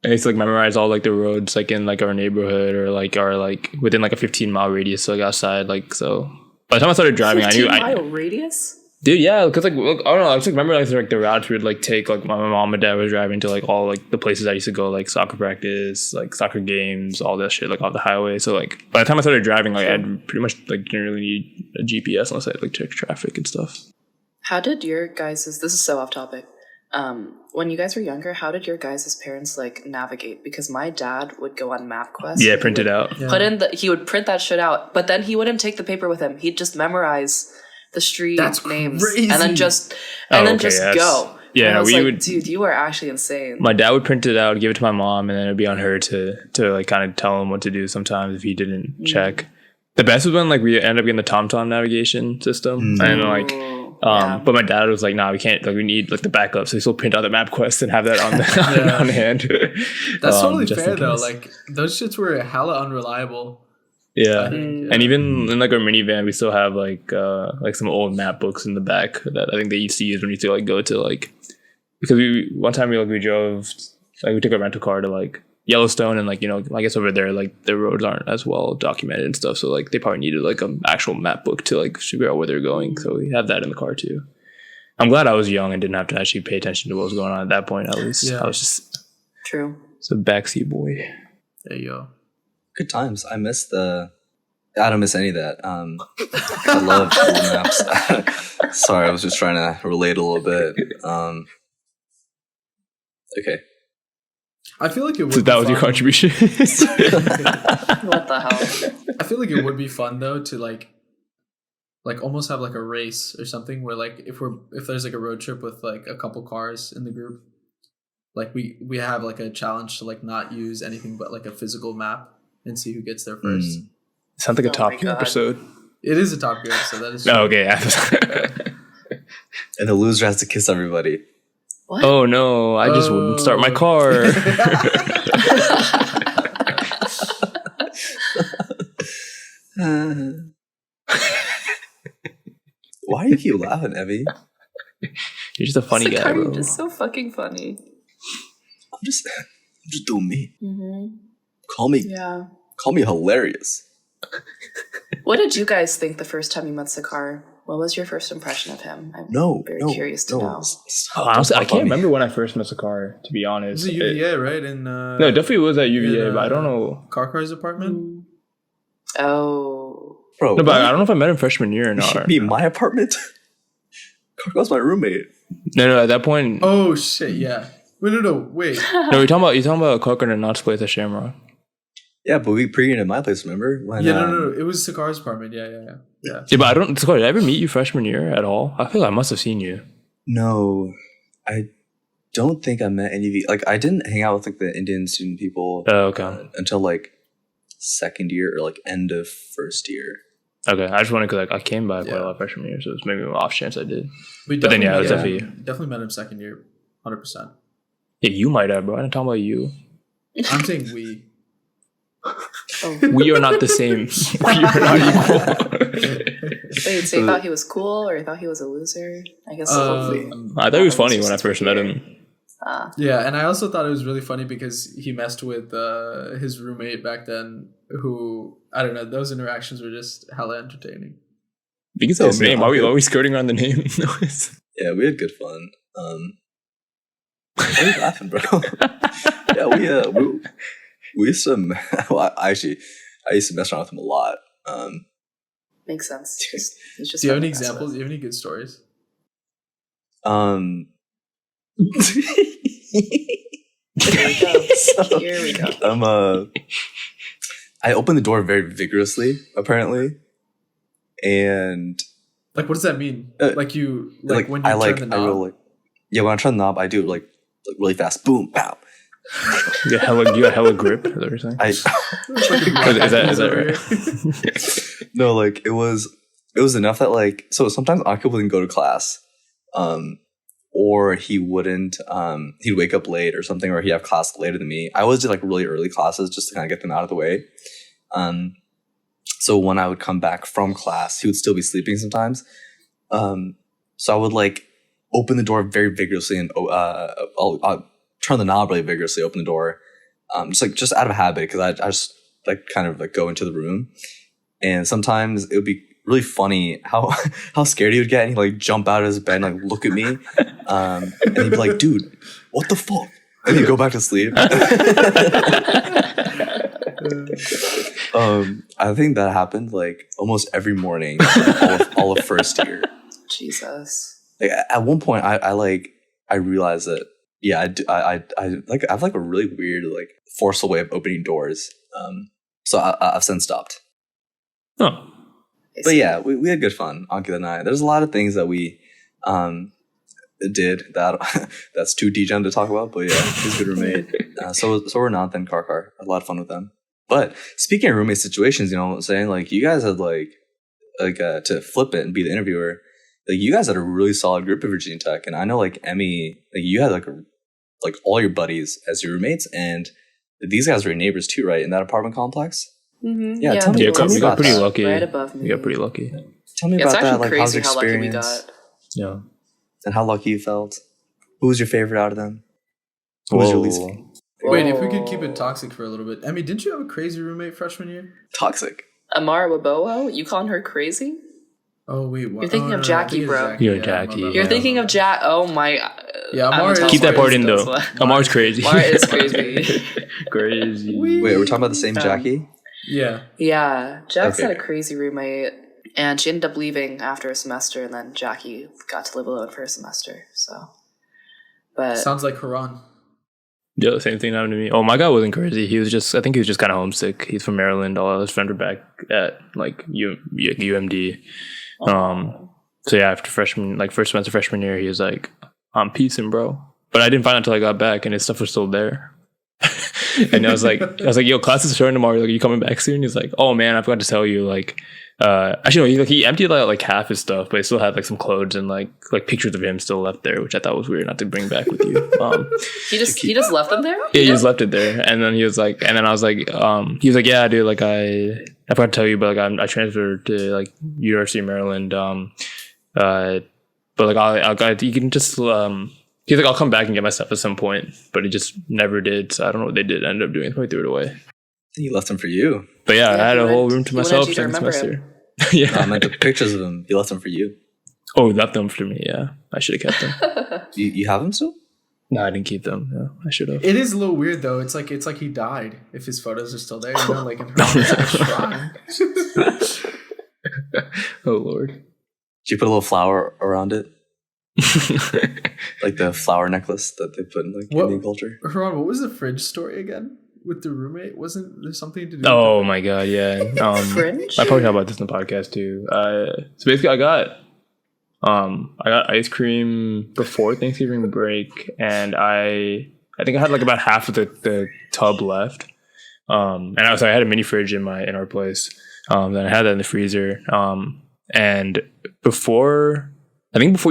I used to like memorize all like the roads like in like our neighborhood or like within like a 15-mile radius, so like outside, like, so by the time I started driving 15-mile radius? Dude, yeah, because like I don't know, I just like remember like the routes we would like take, like my mom and dad was driving to like all like the places I used to go, like soccer practice, like soccer games, all that shit, like off the highway. So like by the time I started driving, like I'd pretty much like didn't really need a GPS unless I like check traffic and stuff. How did your guys' this is so off topic. When you guys were younger, how did your guys' parents like navigate? Because my dad would go on MapQuest. Yeah, print it out. He would print that shit out, but then he wouldn't take the paper with him. He'd just memorize the street names and then just go. Yeah, And I no, was we like, would. dude, you are actually insane. My dad would print it out, give it to my mom, and then it'd be on her to like kind of tell him what to do sometimes if he didn't check. The best was when like we end up getting the TomTom navigation system, and like Yeah. but my dad was like, nah, we can't, like we need like the backup, so he still print out the MapQuest and have that on the on hand. That's totally just fair in though. case. Like those shits were hella unreliable. Yeah. I think, And even in like our minivan, we still have like some old map books in the back that I think they used to use when we used to like go to like, because one time we drove, like we took a rental car to like Yellowstone, and like, you know, I guess over there like the roads aren't as well documented and stuff, so like they probably needed like an actual map book to like figure out where they're going, so we have that in the car too. I'm glad I was young and didn't have to actually pay attention to what was going on at that point. At least I was just True. a backseat boy. There you go. Good times. I miss I don't miss any of that. I love Google Maps. Sorry, I was just trying to relate a little bit. Okay. I feel like it would. So that was your contribution. What the hell? I feel like it would be fun though to like almost have like a race or something where like if there's like a road trip with like a couple cars in the group, like we have like a challenge to like not use anything but like a physical map and see who gets there first. Sounds like a Oh Top my Gear God. episode. It is a Top Gear episode. That is true. Oh, okay. And the loser has to kiss everybody. What? Oh no, I just wouldn't start my car. Why do you keep laughing, Evie? You're just a funny guy, Sakar, bro. you're just so fucking funny. I'm just doing me. Mm-hmm. Call me hilarious. What did you guys think the first time you met Sakar? What was your first impression of him? I'm very curious to know. Stop, Honestly, I don't can't fuck me. remember when I first met Sakar, to be It honest. was a UVA, right? In No, it definitely was at UVA, in, but I don't know. Car's apartment. Oh. Bro, No, but what? I don't know if I met him freshman year or not. Me, my apartment? Cargo's my roommate. No, at that point. Oh shit! Yeah. Wait, no, wait. No, you're talking about Cochran and Knott's place at Shamrock. Yeah, but we pre at my place, remember? When, Yeah, no. It was Sakar's apartment. Yeah. Yeah, but I don't. Sakar, did I ever meet you freshman year at all? I feel like I must have seen you. No, I don't think I met any of you. Like, I didn't hang out with like the Indian student people Oh, okay. until like second year or like end of first year. Okay, I just wanted because like, I came by quite Yeah. a lot freshman year, so it's maybe an off chance I did. But then, yeah, it was definitely met him second year, 100%. Yeah, you might have, bro. I didn't talk about you. I'm saying we. Oh. We are not the same. We are not equal. Wait, so you thought he was cool or you thought he was a loser? I guess I thought he was funny when I first met him. Yeah, and I also thought it was really funny because he messed with his roommate back then, who, I don't know, those interactions were just hella entertaining. You can say his name. Why are we skirting around the name? Yeah, we had good fun. Why are you laughing, bro? Yeah, we used to. Well, I used to mess around with him a lot. Makes sense. It's just Do you have fun any to mess examples? with. Do you have any good stories? Here we go. I opened the door very vigorously, apparently, and Like, what does that mean? Like you, like when you I turn the knob? I will like, yeah, when I turn the knob, I do it like really fast, boom, pow. You got hella grip. Is that what you're saying? I is that right? no, like it was enough that like, so sometimes Akil wouldn't go to class, or he wouldn't, he'd wake up late or something, or he'd have class later than me. I always did like really early classes just to kind of get them out of the way. So when I would come back from class, he would still be sleeping sometimes. So I would like open the door very vigorously and I'll turn the knob really vigorously, open the door, just out of habit, because I just like kind of like go into the room, and sometimes it would be really funny how scared he would get, and he'd like jump out of his bed and like look at me, and he'd be like, "Dude, what the fuck?" And he'd go back to sleep. I think that happened like almost every morning, all of first year. Jesus. Like at one point, I realized that I have like a really weird like forceful way of opening doors. So I've since stopped. Oh, But yeah, we had good fun, Ankit and I. There's a lot of things that we did that. That's too degen to talk about, but yeah, he's a good roommate. So we're not then Car. A lot of fun with them. But speaking of roommate situations, you know what I'm saying? Like you guys had like to flip it and be the interviewer. Like you guys had a really solid group of Virginia Tech, and I know like Emmy, like you had like all your buddies as your roommates, and these guys were your neighbors too, right? In that apartment complex. Mm-hmm. Yeah, tell me we got pretty lucky. Right above me. We got pretty lucky. Tell me It's about that. actually Like how's crazy your how lucky we experience? got. Yeah. And how lucky you felt. Who was your favorite out of them? Who was your least favorite? Wait, if we could keep it toxic for a little bit. Emmy, didn't you have a crazy roommate freshman year? Toxic. Amara Wabowo? You calling her crazy? Oh, wait. What? You're thinking of Jackie, bro. You're Jackie. You're thinking of Jack. Oh my. Yeah, Amara Keep that part in though. Amara Amar's crazy. is crazy. Crazy. Wait, we're talking about the same Jackie? Yeah. Yeah, Jax Okay. had a crazy roommate, and she ended up leaving after a semester, and then Jackie got to live alone for a semester. So, but Sounds like Haran. Yeah, the same thing happened to me. Oh, my guy wasn't crazy. I think he was just kind of homesick. He's from Maryland. All his friends were back at like UMD. So yeah, after first semester freshman year, he was like, "I'm peacing, bro." But I didn't find out until I got back, and his stuff was still there. And I was like, "Yo, class is starting tomorrow. Like, are you coming back soon?" He's like, "Oh man, I forgot to tell you. Like, actually, no, he emptied like half his stuff, but he still had like some clothes and like pictures of him still left there, which I thought was weird not to bring back with you." he just left them there. Yeah, he just left it there, and then he was like, and then I was like, he was like, "Yeah, dude, like I forgot to tell you, but like I transferred to like University of Maryland, but like you can just he's like, I'll come back and get my stuff at some point, but he just never did. So I don't know what they did. I ended up doing it. Probably threw it away. You left him for you. But yeah, Yeah, I had he a whole wanted- room to he wanted myself you to second remember semester. No, Yeah. I meant the pictures of him. He left them for you. Oh, he left them for me. Yeah, I should have kept them. You have them still? No, I didn't keep them. No, I should have. It is a little weird though. It's like he died. If his photos are still there, you know, like in her shrine. Oh Lord. Did you put a little flower around it? Like the flower necklace that they put in like What? Indian culture? Haran, what was the fridge story again with the roommate? Wasn't there something to do? Oh with my God, yeah. Fringe? I probably talked about this in the podcast too. So basically, I got ice cream before Thanksgiving break, and I think I had like about half of the tub left. And I had a mini fridge in our place. Then I had that in the freezer. And before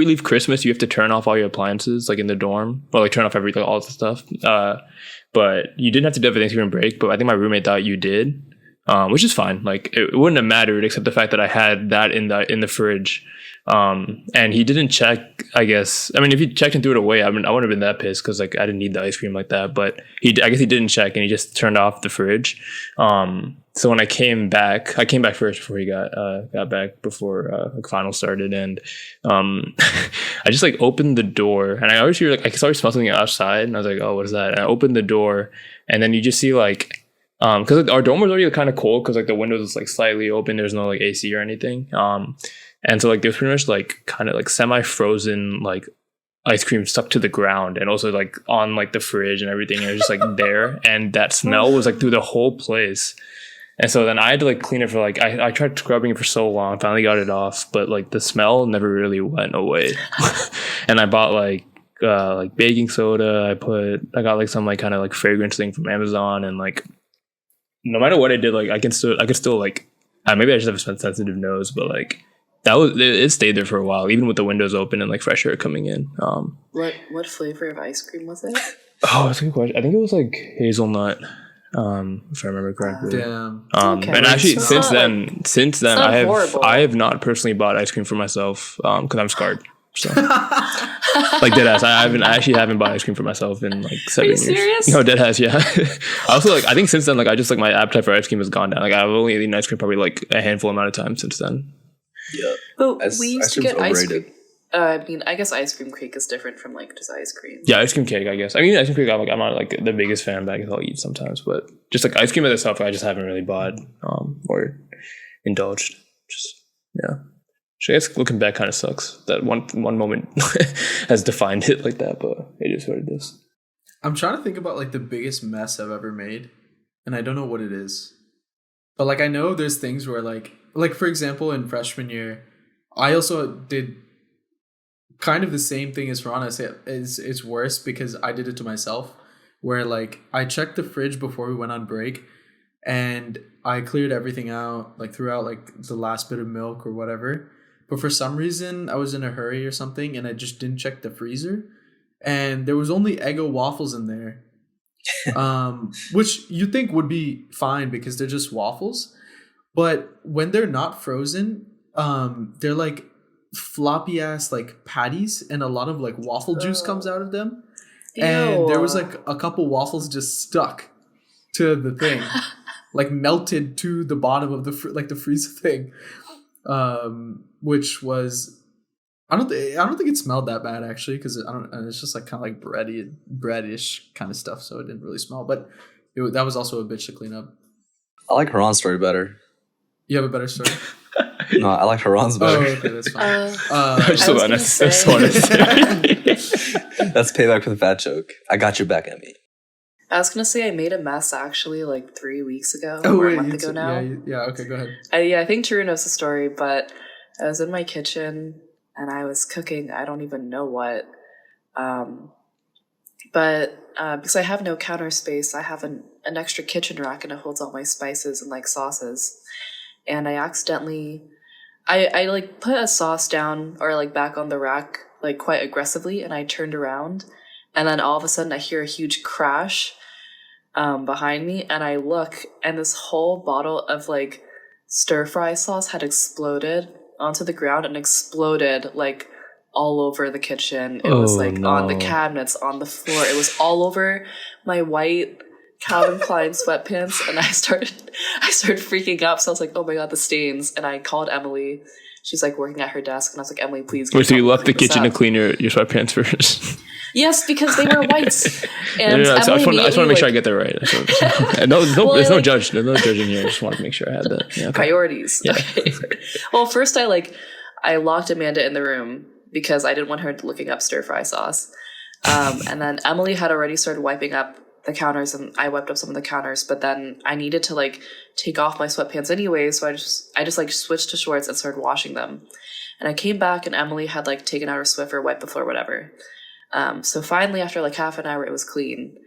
you leave Christmas, you have to turn off all your appliances, like in the dorm, or like turn off everything, all the stuff. But you didn't have to do it for Thanksgiving break. But I think my roommate thought you did, which is fine. Like it wouldn't have mattered except the fact that I had that in the fridge. And he didn't check. I guess. I mean, if he checked and threw it away, I wouldn't have been that pissed because like I didn't need the ice cream like that. But I guess he didn't check and he just turned off the fridge. So when I came back first before he got back before like finals started, and I just like opened the door and I always hear like I started smell something outside and I was like, oh, what is that? And I opened the door and then you just see like because like, our dorm was already kind of cold because like the windows was like slightly open. There's no like AC or anything. And so like there's pretty much like kind of like semi-frozen like ice cream stuck to the ground and also like on like the fridge and everything. It was just like there, and that smell was like through the whole place. And so then I had to like clean it for like I tried scrubbing it for so long, finally got it off, but like the smell never really went away. And I bought like baking soda. I got like some like kind of like fragrance thing from Amazon, and like no matter what I did, like I could still like maybe I just have a sensitive nose, but like it stayed there for a while, even with the windows open and like fresh air coming in. What flavor of ice cream was it? Oh, that's a good question. I think it was like hazelnut, if I remember correctly. Damn. Okay. And actually, It's since not then, not I horrible. have not personally bought ice cream for myself because I'm scarred. So, like deadass, I actually haven't bought ice cream for myself in like 7 years. serious? No, deadass, yeah. I also like I think since then, like I just like my appetite for ice cream has gone down. Like I've only eaten ice cream probably like a handful amount of time since then. Yeah. But Ice- we used ice to cream's get ice overrated. cream. I mean, I guess ice cream cake is different from like just ice cream. Yeah, ice cream cake, I guess. I mean, ice cream cake, I'm not like the biggest fan, but I guess I'll eat sometimes. But just like ice cream itself, I just haven't really bought or indulged. Just yeah. So I guess looking back kind of sucks that one moment has defined it like that, but it is what it is. I'm trying to think about like the biggest mess I've ever made, and I don't know what it is. But like I know there's things where like for example in freshman year, I also did kind of the same thing as Ron. I say it's worse because I did it to myself, where like I checked the fridge before we went on break, and I cleared everything out, like threw out like the last bit of milk or whatever. But for some reason, I was in a hurry or something, and I just didn't check the freezer, and there was only Eggo waffles in there, which you think would be fine because they're just waffles. But when they're not frozen, they're like floppy ass like patties, and a lot of like waffle juice comes out of them. Ew. And there was like a couple waffles just stuck to the thing, like melted to the bottom of the the freezer thing, which was I don't think it smelled that bad actually, because it's just like kind of like breadish kind of stuff, so it didn't really smell. But that was also a bitch to clean up. I like Haran's story better. You have a better story? No, I like Haran's better. Oh, okay, that's fine. So unnecessary. That's payback for the fat joke. I got your back, Emmy. I was gonna say I made a mess actually like 3 weeks ago Oh, or wait, a month ago now. Yeah, okay, go ahead. I think Drew knows the story, but I was in my kitchen and I was cooking. I don't even know what. But because I have no counter space, I have an extra kitchen rack and it holds all my spices and like sauces. And I accidentally, I like put a sauce down or like back on the rack like quite aggressively, and I turned around, and then all of a sudden I hear a huge crash behind me, and I look, and this whole bottle of like stir fry sauce had exploded onto the ground and exploded like all over the kitchen. It was like on the cabinets, on the floor. It was all over my white Calvin Klein sweatpants, and I started freaking out. So I was like, oh my god, the stains. And I called Emily. She's like working at her desk, and I was like, Emily, please. Wait, so you left the kitchen to clean your sweatpants first? Yes, because they were whites. And no, I just want to make sure I like, get that right. There's no judge. There's no judging here. I just want to make sure I had that. Yeah, okay. Priorities. Yeah. Okay. Well, first I locked Amanda in the room because I didn't want her looking up stir fry sauce. And then Emily had already started wiping up the counters, and I wiped up some of the counters, but then I needed to like take off my sweatpants anyway, so I just like switched to shorts and started washing them. And I came back, and Emily had like taken out her Swiffer, wiped the floor, whatever. So finally, after like half an hour, it was clean.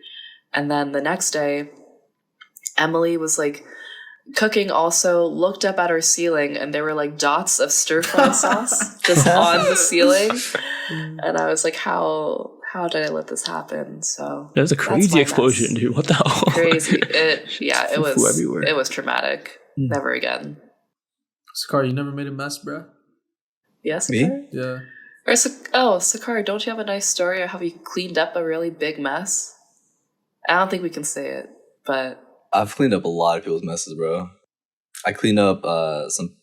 And then the next day, Emily was like cooking, also looked up at her ceiling, and there were like dots of stir fry sauce just on the ceiling. And I was like, how did I let this happen? So that was a crazy explosion, dude. What the hell? Crazy. It was everywhere. It was traumatic. Never again. Sakar, you never made a mess, bro? Yes, Me? Sakar? Yeah. Or Sakar, don't you have a nice story of how you cleaned up a really big mess? I don't think we can say it, but I've cleaned up a lot of people's messes, bro. I cleaned up some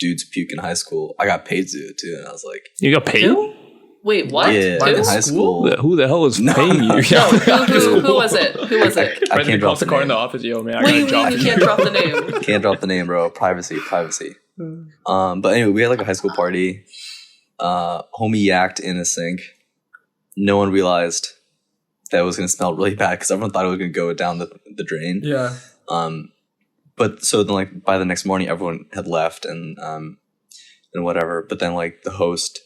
dude's puke in high school. I got paid to do it too, and I was like, You got paid? Who? Wait, what? yeah, Who? in high school. Who the hell was paying you? No, who was it? Who was it? I can't drop the car name. in the office. Yo, man, I What do gotta you mean drop you can't drop the name? Can't drop the name, bro. Privacy. But anyway, we had like a high school party. Homie yacked in a sink. No one realized that it was gonna smell really bad because everyone thought it was gonna go down the drain. Yeah. But so then like by the next morning, everyone had left and whatever. But then like the host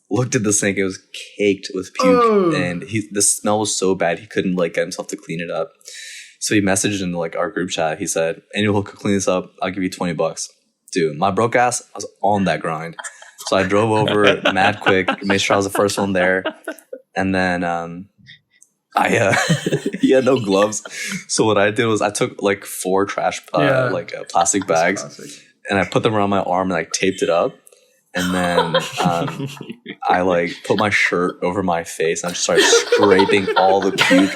looked at the sink; it was caked with puke, and the smell was so bad he couldn't like get himself to clean it up. So he messaged in like our group chat. He said, "Anyone who could clean this up, I'll give you $20." Dude, my broke ass, I was on that grind. So I drove over mad quick, made sure I was the first one there, and then he had no gloves. So what I did was I took like 4 trash plastic bags, and I put them around my arm and I taped it up. And then I like put my shirt over my face and I just started scraping all the puke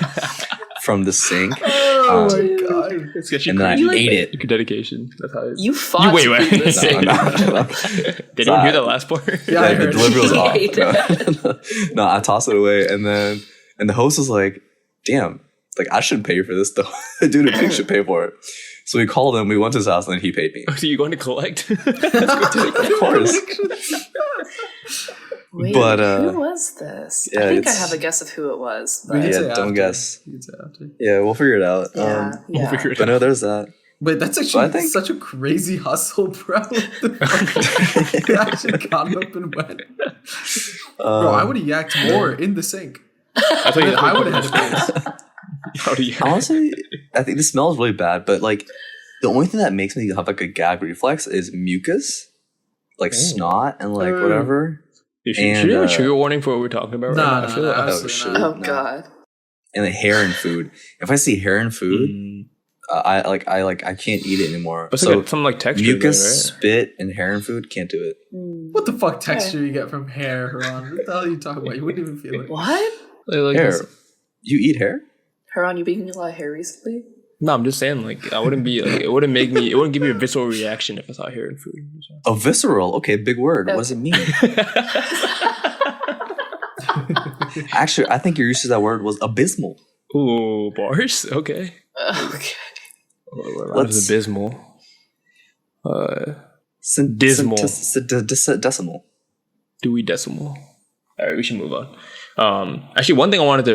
from the sink. Oh my god! And then I ate it. Your dedication. That's how You fought wait. to keep this sink. Did you hear that last part? Yeah, I the heard. delivery was He off. No, I tossed it away, and the host was like, "Damn, like I shouldn't pay you for this. The dude in pink should pay for it." So we called him. We went to his house, and then he paid me. So you going to collect? Of course. Wait, But, who was this? yeah, I think I it's- have a guess of who it was. We But can say Yeah, don't after. guess. We can say after. Yeah, we'll figure it out. yeah. We'll figure it But no, there's that. Wait, that's actually such a crazy hustle, bro. You actually got up and went. Bro, I would have yacked more in the sink. I would have had a piss. Honestly, I think the smell is really bad, but like the only thing that makes me have like a gag reflex is mucus, like snot and like whatever. Should you have a trigger warning for what we're talking about right now? I feel like God. And the hair in food. If I see hair in food, I can't eat it anymore. But so some like texture, mucus, right? spit, and hair in food, can't do it. What the fuck texture you get from hair, Haran? What the hell are you talking about? You wouldn't even feel it. What? Like hair. You eat hair? Haran, you been eating a lot of hair recently? No, I'm just saying, like, I wouldn't be, like, it wouldn't give me a visceral reaction if I saw hair in food. A visceral? Okay, big word. What does it mean? Actually, I think your use of that word was abysmal. Ooh, bars? Okay. Okay. What's abysmal? Dismal. Decimal. Dewey Decimal. All right, we should move on. Actually, one thing I wanted to,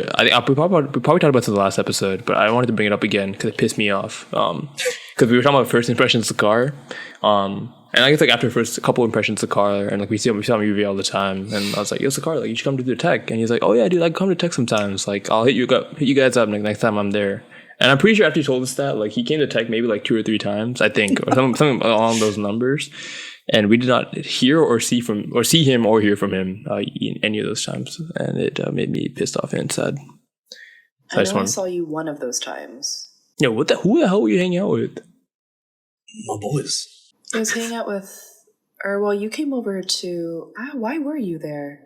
we probably talked about this in the last episode, but I wanted to bring it up again because it pissed me off. Because we were talking about first impressions of the car, and I guess like after the first couple impressions of the car, and like we see him UV all the time, and I was like, "Yo, it's a car. Like you should come to the tech." And he's like, "Oh yeah, dude, I come to tech sometimes. Like I'll hit you guys up next time I'm there." And I'm pretty sure after he told us that, like he came to tech maybe like 2 or 3 times, I think, or something along those numbers. And we did not hear or see him or hear from him in any of those times, and it made me pissed off and sad. So I saw you one of those times. Yeah, who the hell were you hanging out with? My boys. I was hanging out with, you came over to. Why were you there?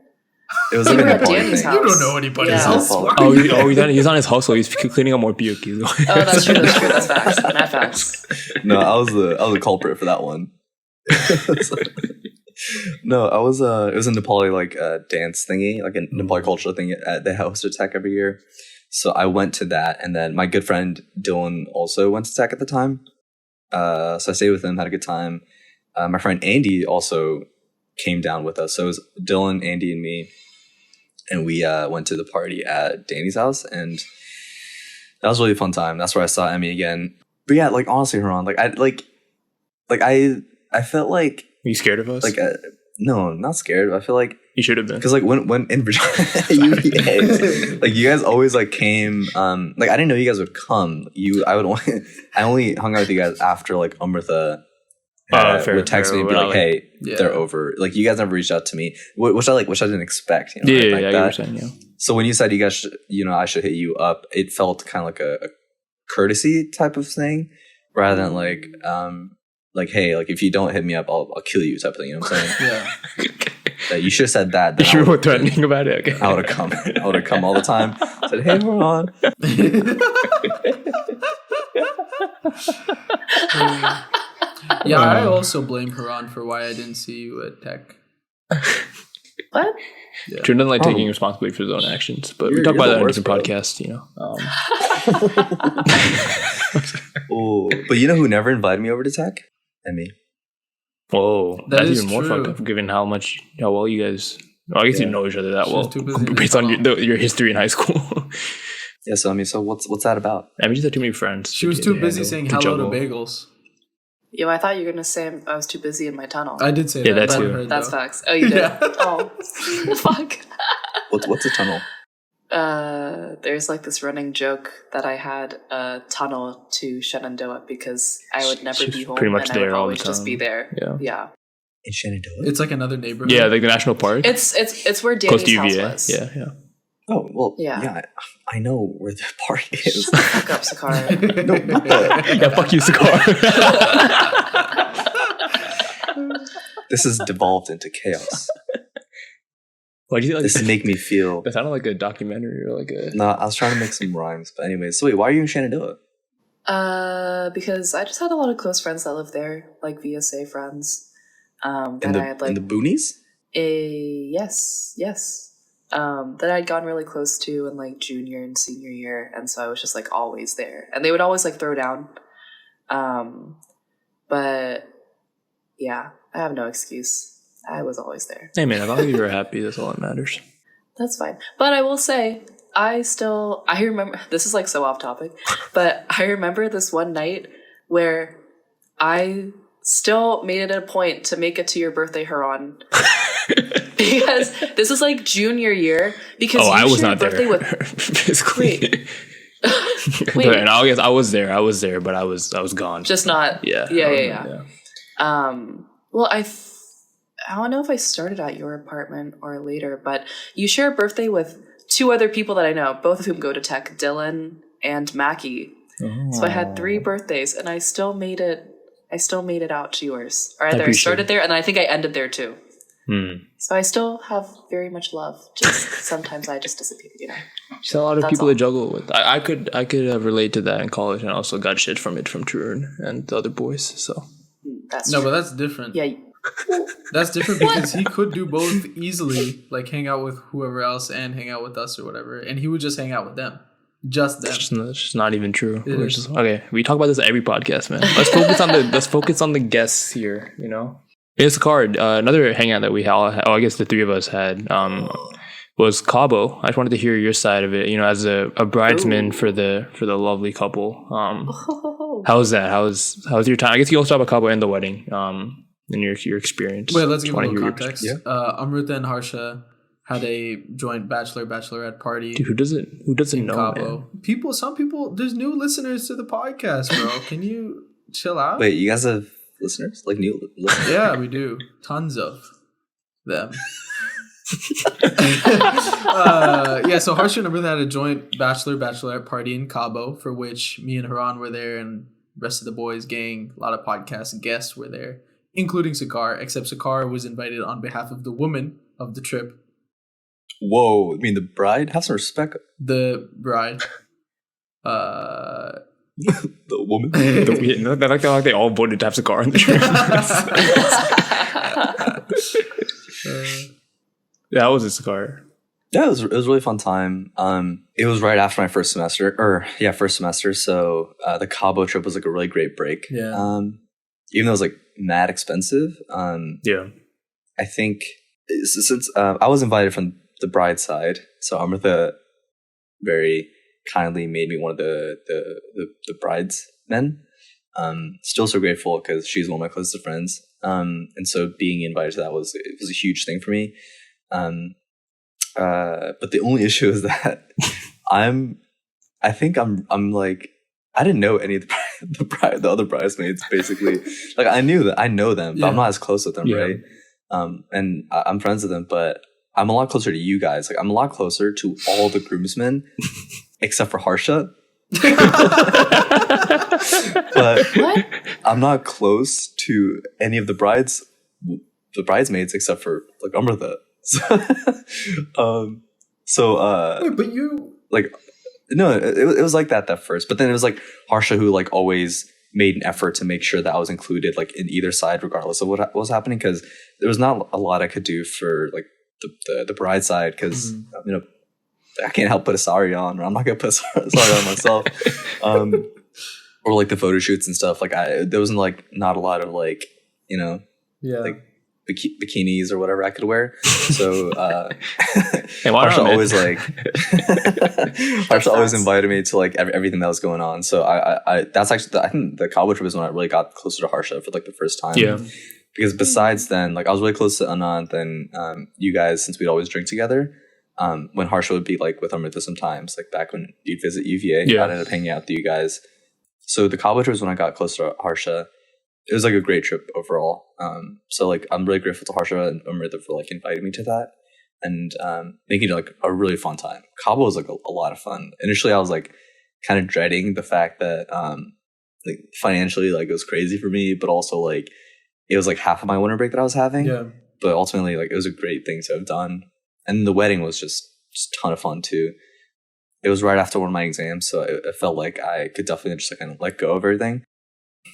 It was like at Danny's house. You don't know anybody's house. He's on his house, so he's cleaning up more puke. That's true. That's facts. Not facts. No, I was the culprit for that one. No, I was it was a Nepali like dance thingy, like a Nepali cultural thing at the house of tech every year. So I went to that, and then my good friend Dylan also went to tech at the time. So I stayed with him, had a good time. My friend Andy also came down with us. So it was Dylan, Andy, and me, and we went to the party at Danny's house, and that was a really fun time. That's where I saw Emmy again. But yeah, like honestly, Haran, I felt like. Are you scared of us? Like, no, not scared. I feel like you should have been. Because like when in Virginia, like you guys always like came. Like I didn't know you guys would come. I only hung out with you guys after like Amrita would text me and be like, "Hey, they're over." Like you guys never reached out to me, which I didn't expect. You know, yeah, like yeah, that. you were saying, yeah. So when you said you guys, I should hit you up, it felt kind of like a courtesy type of thing, rather than like, hey, like if you don't hit me up, I'll kill you type of thing. You know what I'm saying? Yeah. You should have said that. You were threatening about it. Okay. I would have come. I would have come all the time. Said, hey, hold on. Yeah, I also blame Haran for why I didn't see you at tech. What? Yeah. Jordan doesn't like taking responsibility for his own actions, but we talk about that in a different podcast, Oh, but you know who never invited me over to tech? Emmy. Whoa, that's even more fucked up given how well you guys. Well, I guess you didn't know each other that well based on your history in high school. Yeah, so what's that about? Emmy just had too many friends. She was too busy saying hello to bagels. Yo, I thought you were gonna say I was too busy in my tunnel. I did say that. Yeah, that too. That's facts. Oh, you did? Yeah. Oh, fuck. What's a tunnel? There's like this running joke that I had a tunnel to Shenandoah because I would never be home pretty much and I there would all always the just time. be there. Yeah. In Shenandoah? It's like another neighborhood. Yeah, like the national park. It's where Danny's house was. Yeah. Oh, well, yeah, I know where the park is. Shut the fuck up, Sakara. No, not that. Yeah, fuck you, Sakara. This has devolved into chaos. Why do you like this? Make me feel. That sounded like a documentary or like a. No, I was trying to make some rhymes, but anyways. So wait, why are you in Shenandoah? Because I just had a lot of close friends that lived there, like VSA friends. In the boonies? Yes. That I'd gotten really close to in like junior and senior year, and so I was just like always there, and they would always like throw down. But yeah, I have no excuse. I was always there. Hey man, as long as you were happy, that's all that matters. That's fine. But I will say, I remember, this is like so off topic, but I remember this one night where I still made it a point to make it to your birthday, Haran. Because this was like junior year. Because you I was shared not birthday there. with Physically. Wait. And I guess I was there, but I was gone. just not. Yeah. Yeah. Well, I don't know if I started at your apartment or later, but you share a birthday with 2 other people that I know, both of whom go to tech, Dylan and Mackie. So I had 3 birthdays, and I still made it out to yours. Or either I started there, and I think I ended there too. So I still have very much love. Just sometimes I just disappear, Just a lot of people to juggle with. I could relate to that in college, and also got shit from it from Turun and the other boys. So that's no, true. but that's different. Yeah. That's different because he could do both easily, like hang out with whoever else and hang out with us or whatever, and he would just hang out with them. Just them. It's just not even true. Okay, we talk about this every podcast, man. Let's focus on the guests here. It's a card. Another hangout that we had. I guess the 3 of us had was Cabo. I just wanted to hear your side of it. As a bridesman for the lovely couple. How was that? How was your time? I guess you also talk about Cabo and the wedding. In your experience. Wait, let's give a little context. Amrita and Harsha had a joint bachelorette party. Dude, who doesn't know, Cabo. Man? Some people, there's new listeners to the podcast, bro. Can you chill out? Wait, you guys have listeners? Like new listeners? Yeah, we do. Tons of them. So Harsha and Amrita had a joint bachelorette party in Cabo, for which me and Haran were there, and the rest of the boys gang, a lot of podcast guests were there, including Sakar, except Sakar was invited on behalf of the woman of the trip. Whoa, I mean the bride? Have some respect. The bride. The woman? They're like they all voted to have Sakar on the trip. That was a Sakar. Yeah, it was a really fun time. It was right after my first semester. So the Cabo trip was like a really great break. Yeah. Even though it was like mad expensive. I think since I was invited from the bride side, so Amrita very kindly made me one of the bridesmen. Still so grateful because she's one of my closest friends. And so being invited to that was a huge thing for me. But the only issue is that I'm like, I didn't know any of the other bridesmaids, basically. Like I know them, but I'm not as close with them, right? And I'm friends with them, but I'm a lot closer to you guys. Like I'm a lot closer to all the groomsmen except for Harsha. But What? I'm not close to any of the bridesmaids except for like Amrita. Wait, but you like no, it was like that at first, but then it was like Harsha who like always made an effort to make sure that I was included like in either side regardless of what was happening, because there was not a lot I could do for like the bride side, because I can't help put a sari on, or I'm not gonna put a sari on myself. Or like the photo shoots and stuff, like there wasn't like not a lot of like like bikinis or whatever I could wear. So Harsha always like Harsha always invited me to like everything that was going on. So I that's actually I think the Cabo trip is when I really got closer to Harsha for like the first time. Yeah. Because besides then, like I was really close to Anand and you guys, since we'd always drink together. When Harsha would be like with Amrita sometimes, like back when you'd visit UVA, I ended up hanging out with you guys. So the Cabo trip was when I got closer to Harsha. It was like a great trip overall. So like I'm really grateful to Harsha and Amrita for like inviting me to that and making it like a really fun time. Cabo was like a lot of fun. Initially, I was like kind of dreading the fact that like financially like it was crazy for me, but also like it was like half of my winter break that I was having. Yeah. But ultimately, like it was a great thing to have done. And the wedding was just a ton of fun too. It was right after one of my exams, so it felt like I could definitely just like kind of let go of everything.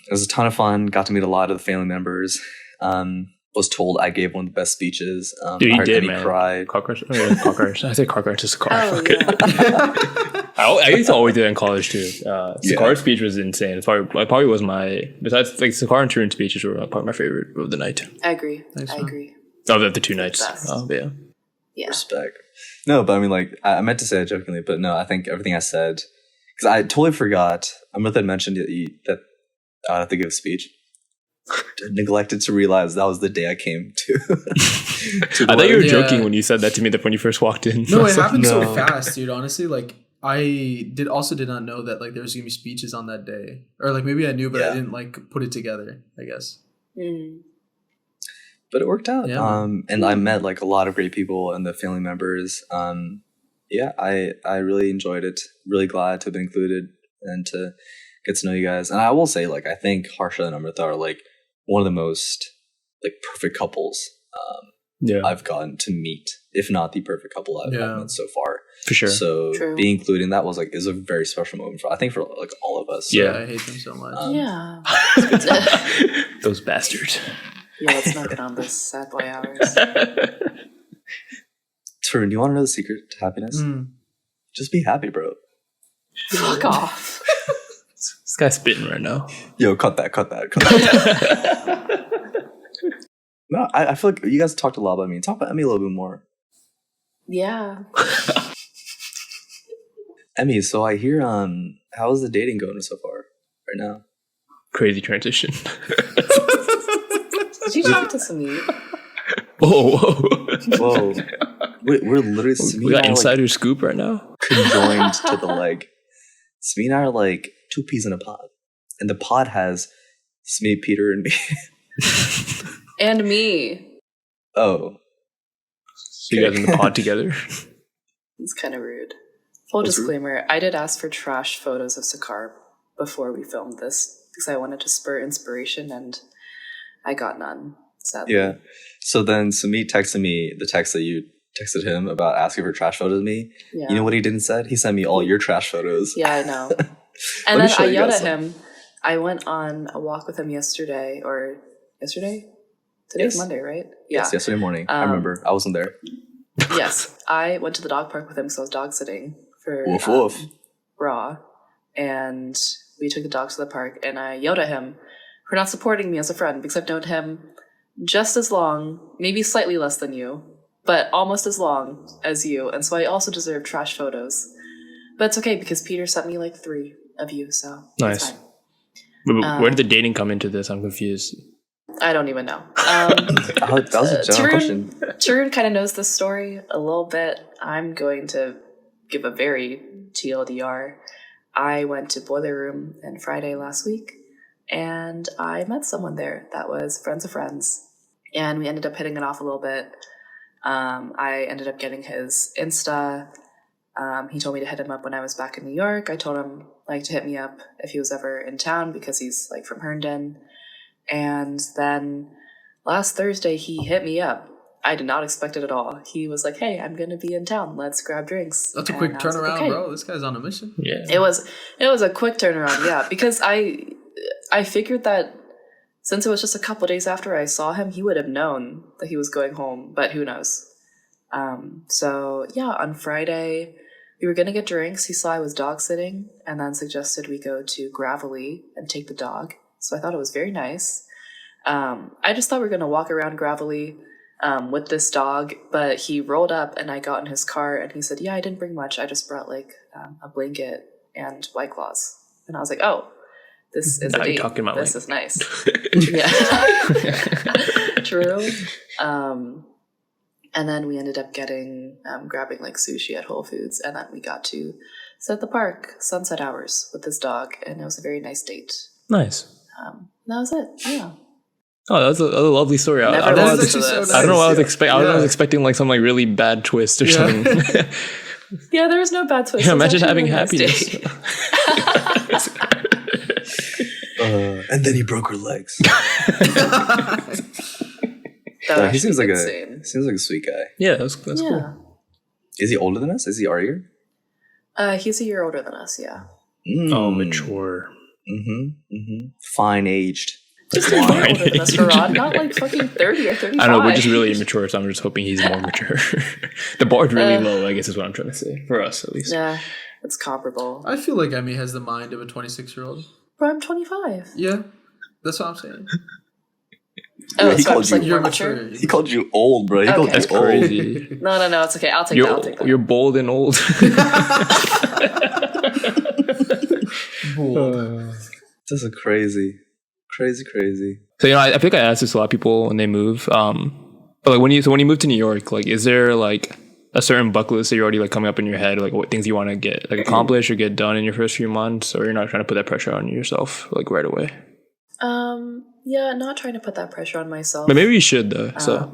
It was a ton of fun. Got to meet a lot of the family members. Was told I gave one of the best speeches. Dude, I you did, Eddie man. Cried. Cockroach. I say cockroach to Sakar. Oh, I used to always do that in college too. Sakar's speech was insane. It probably was my, besides like Sakar and Turun's speeches were probably my favorite of the night. I agree. Thanks, I man. agree. Of the 2 nights. Best. Yeah. Yeah. Respect. No, but I mean, like, I meant to say it jokingly, but no, I think everything I said, because I totally forgot. Amrita had mentioned that I have to give a speech. neglected to realize that was the day I came to. I thought you were Yeah. joking when you said that to me when you first walked in. No, I was it like, happened so no. fast, dude. Honestly, like I did not know that like there was gonna be speeches on that day, or like maybe I knew, but I Yeah. didn't like put it together. I guess. Mm. But it worked out. Yeah, man. And I met like a lot of great people and the family members. Yeah, I really enjoyed it. Really glad to have been included and to get to know you guys. And I will say, like, I think Harsha and Amrita are like one of the most like perfect couples Yeah, I've gotten to meet, if not the perfect couple I've Yeah. met so far. for sure. So True. being included in that was like is a very special moment for I think for like all of us. So, Yeah. I hate them so much. Yeah. Those bastards. Yeah, let's not get on this sad boy hours. Tarun, do you want to know the secret to happiness? Mm. Just be happy, bro. Fuck off. This guy's spitting right now. Yo, cut that. No, I feel like you guys talked a lot about me. Talk about Emmy a little bit more. Yeah. Emmy, so I hear how is the dating going so far right now? Crazy transition. Did you talk to Samit? Whoa. Whoa. We're literally We got insider scoop right now. conjoined to the leg. Smee and I are like two peas in a pod. And the pod has Smee, Peter, and me. And me. Oh. So you guys in the pod together. It's kind of rude. Full What's rude? disclaimer, I did ask for trash photos of Sakar before we filmed this because I wanted to spur inspiration and I got none, sadly. Yeah. So then Smee texted me the text that you texted him about asking for trash photos of me. Yeah. You know what he didn't say? He sent me all your trash photos. Yeah, I know. Let And me then show I you yelled guys at some. him. I went on a walk with him yesterday? Today's Yes. Monday, right? Yes, yesterday morning. I remember. I wasn't there. Yes. I went to the dog park with him because I was dog sitting for Woof woof. Raw. And we took the dogs to the park and I yelled at him for not supporting me as a friend because I've known him just as long, maybe slightly less than you, but almost as long as you. And so I also deserve trash photos. But it's okay because Peter sent me like 3 of you, so it's Nice. fine. But where did the dating come into this? I'm confused. I don't even know. That was a general question. Tarun kind of knows this story a little bit. I'm going to give a very TLDR. I went to Boiler Room on Friday last week, and I met someone there that was friends of friends, and we ended up hitting it off a little bit. I ended up getting his Insta. He told me to hit him up when I was back in New York. I told him like to hit me up if he was ever in town because he's like from Herndon. And then last Thursday he hit me up. I did not expect it at all. He was like, "Hey, I'm gonna be in town. Let's grab drinks." That's a And quick I was like, turnaround, "Okay." bro. This guy's on a mission. Yeah. It was a quick turnaround, yeah, because I figured that since it was just a couple days after I saw him, he would have known that he was going home, but who knows? So yeah, on Friday we were gonna get drinks. He saw I was dog sitting and then suggested we go to Gravelly and take the dog. So I thought it was very nice. I just thought we were gonna walk around Gravelly with this dog, but he rolled up and I got in his car and he said, "Yeah, I didn't bring much. I just brought like a blanket and White Claws." And I was like, "Oh, this is Now a you're date. talking about This like- is nice." Yeah, true. And then we ended up grabbing like sushi at Whole Foods, and then we got to sit at the park, sunset hours with this dog, and it was a very nice date. Nice. That was it. Yeah. Oh, that's a lovely story. I Never don't know why I listened was to ex- so I don't know why I was nice. expecting. I Yeah. was expecting like some like really bad twist or Yeah. something. Yeah, there was no bad twist. Yeah, It was imagine actually having a really nice happiness. date. And then he broke her legs. That would He seems actually like be insane. seems like a sweet guy. Yeah, that's Yeah. cool. Is he older than us? Is he our year? He's a year older than us, yeah. Oh, mature. Fine aged. Just a year older than us, Farad. Not like fucking 30 or 35. I know we're just really immature, so I'm just hoping he's more mature. The bar's really low, I guess is what I'm trying to say for us at least. Yeah, it's comparable. I feel like Emmy has the mind of a 26-year-old. But I'm 25. Yeah, that's what I'm saying. Oh, he so I'm called just like you- You're more mature? mature. He called you old, bro. He called Okay. you That's old. crazy. No, it's okay. I'll take that. I'll take that. You're bold and old. This is crazy Crazy. So I feel like I ask this a lot of people when they move. But like when you move to New York, like is there like a certain bucket list that you're already like coming up in your head, like what things you want to get like accomplished or get done in your first few months, or you're not trying to put that pressure on yourself like right away? Yeah, not trying to put that pressure on myself. But maybe you should though. So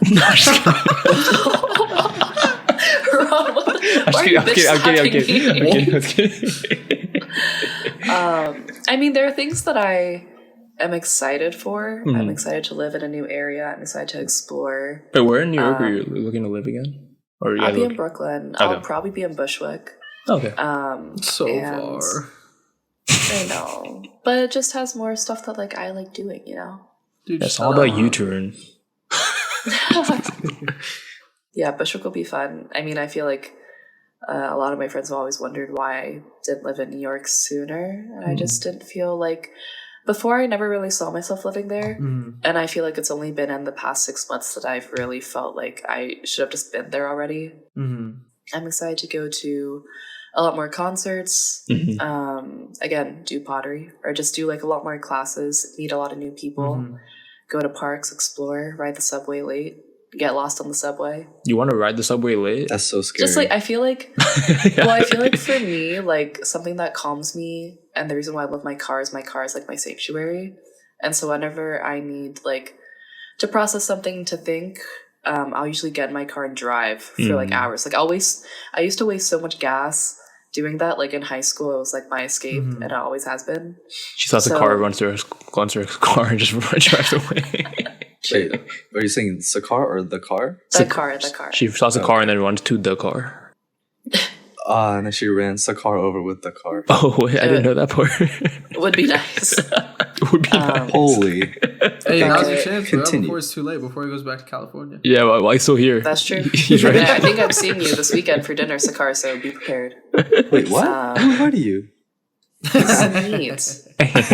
No, I'm just kidding. Ron, I'm kidding. I mean, there are things that I am excited for. Mhm. I'm excited to live in a new area. I'm excited to explore. Wait, where in New York are you looking to live again? Or I'll be in Brooklyn. Okay. I'll probably be in Bushwick. Okay. So and far. I know, but it just has more stuff that like I like doing. You know. Dude, It's shut all about up. U-turn. Yeah, Bushwick will be fun. I mean, I feel like a lot of my friends have always wondered why I didn't live in New York sooner, and I just didn't feel like before I never really saw myself living there. Mhm. And I feel like it's only been in the past 6 months that I've really felt like I should have just been there already. Mhm. I'm excited to go to a lot more concerts, again, do pottery, or just do like a lot more classes, meet a lot of new people, Mhm. go to parks, explore, ride the subway late, get lost on the subway. You want to ride the subway late? That's so scary. Just like, I feel like, well, I feel like for me, like something that calms me, and the reason why I love my car is like my sanctuary. And so whenever I need like to process something, to think, I'll usually get in my car and drive for like hours. Like I used to waste so much gas doing that. Like in high school, it was like my escape, and it always has been. She thought the So- car runs to her car and just drives away. Wait, are you saying Sakar or the car? The car. She stops the car and then runs to the car. And then she ran Sakar over with the car. Oh, wait, I didn't know that part. Would be nice. Would be nice. Holy. Hey, now's your Okay, chance, bro, continue. before it's too late, before he goes back to California. Yeah, well, I'm still here. That's true. He's right. Yeah, I think I'm seeing you this weekend for dinner, Sakar, so be prepared. Wait, what? Who invited you? Sweet.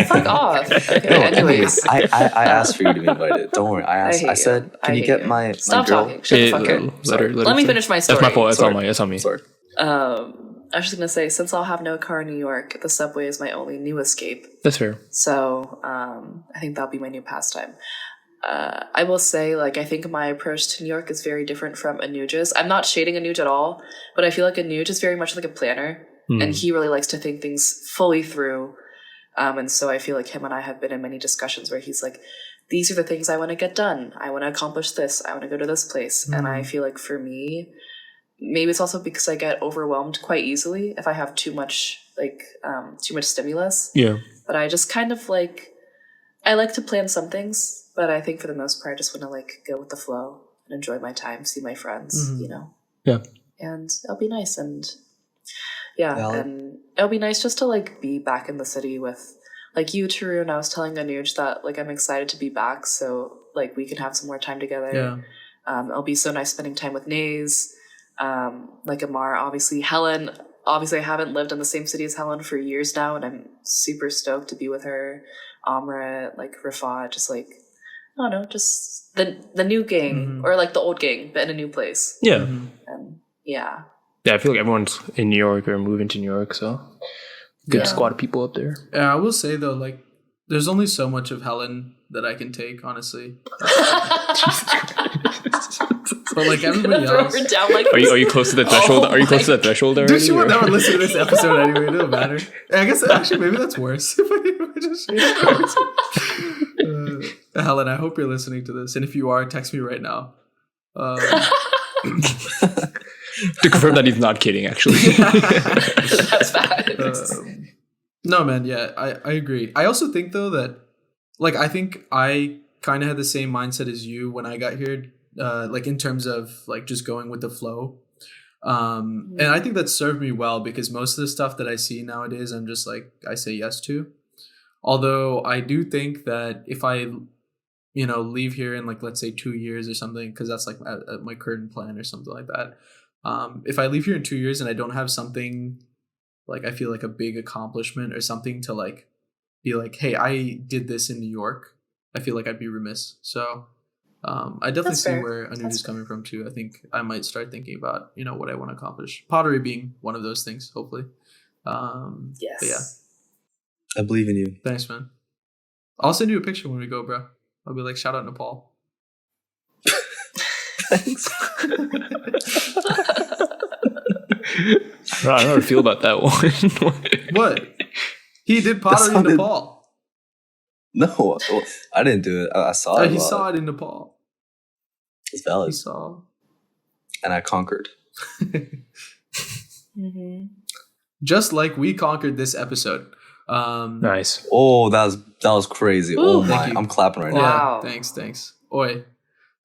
Fuck off. Okay, No, anyways. I asked for you to be invited. Don't worry. I asked. hate I said, you. can I you hate get you. my Stop girl? talking. Shut the fuck up. Let Let me her finish my story. That's my fault. That's Sorry. on me. That's on me. Sorry. I was just gonna say, since I'll have no car in New York, the subway is my only new escape. That's fair. So I think that'll be my new pastime. I will say, like, I think my approach to New York is very different from Anuja's. I'm not shading Anuj at all, but I feel like Anuj is very much like a planner, and he really likes to think things fully through. And so I feel like him and I have been in many discussions where he's like, these are the things I want to get done. I want to accomplish this. I want to go to this place. And I feel like for me, maybe it's also because I get overwhelmed quite easily if I have too much stimulus. Yeah. But I just kind of like, I like to plan some things, but I think for the most part, I just want to like go with the flow and enjoy my time, see my friends, you know? Yeah. And it'll be nice. And yeah, Valid. and it'll be nice just to like be back in the city with like you, Tarun. I was telling Anuj that like I'm excited to be back, so like we can have some more time together. Yeah. It'll be so nice spending time with Nays, like Amar, obviously Helen. Obviously, I haven't lived in the same city as Helen for years now, and I'm super stoked to be with her. Amra, like Rafat, just like I don't know, just the new gang or like the old gang, but in a new place. Yeah. And yeah. Yeah, I feel like everyone's in New York or moving to New York, so good Yeah. squad of people up there. Yeah, I will say though, like, there's only so much of Helen that I can take, honestly. But like everybody Throw else, her down like Are you close to the threshold? Are you close to the threshold already? dude, she would or- never listen to this episode anyway. It doesn't matter. I guess actually maybe that's worse. If I just Helen, I hope you're listening to this, and if you are, text me right now. To confirm that he's not kidding, actually. That's bad. No, man. Yeah, I agree. I also think though that, like, I think I kind of had the same mindset as you when I got here. Like in terms of like just going with the flow. And I think that served me well because most of the stuff that I see nowadays, I'm just like, I say yes to. Although I do think that if I, leave here in like, let's say 2 years or something, because that's like my current plan or something like that. If I leave here in 2 years and I don't have something like, I feel like a big accomplishment or something to like, be like, hey, I did this in New York, I feel like I'd be remiss. So I definitely That's see fair. where Anuj That's is coming from too. I think I might start thinking about, what I want to accomplish. Pottery being one of those things, hopefully. Yes. But yeah, I believe in you. thanks, man. I'll send you a picture when we go, bro. I'll be like, shout out Nepal. Thanks. I don't know how to feel about that one. What? He did pottery in Nepal. No, well, I didn't do it. I saw it. He saw it in Nepal. It's valid. He saw. And I conquered. Mm-hmm. Just like we conquered this episode. Nice. Oh, that was crazy. Ooh, oh thank my, you. I'm clapping right now. Wow. Yeah, thanks. Oi.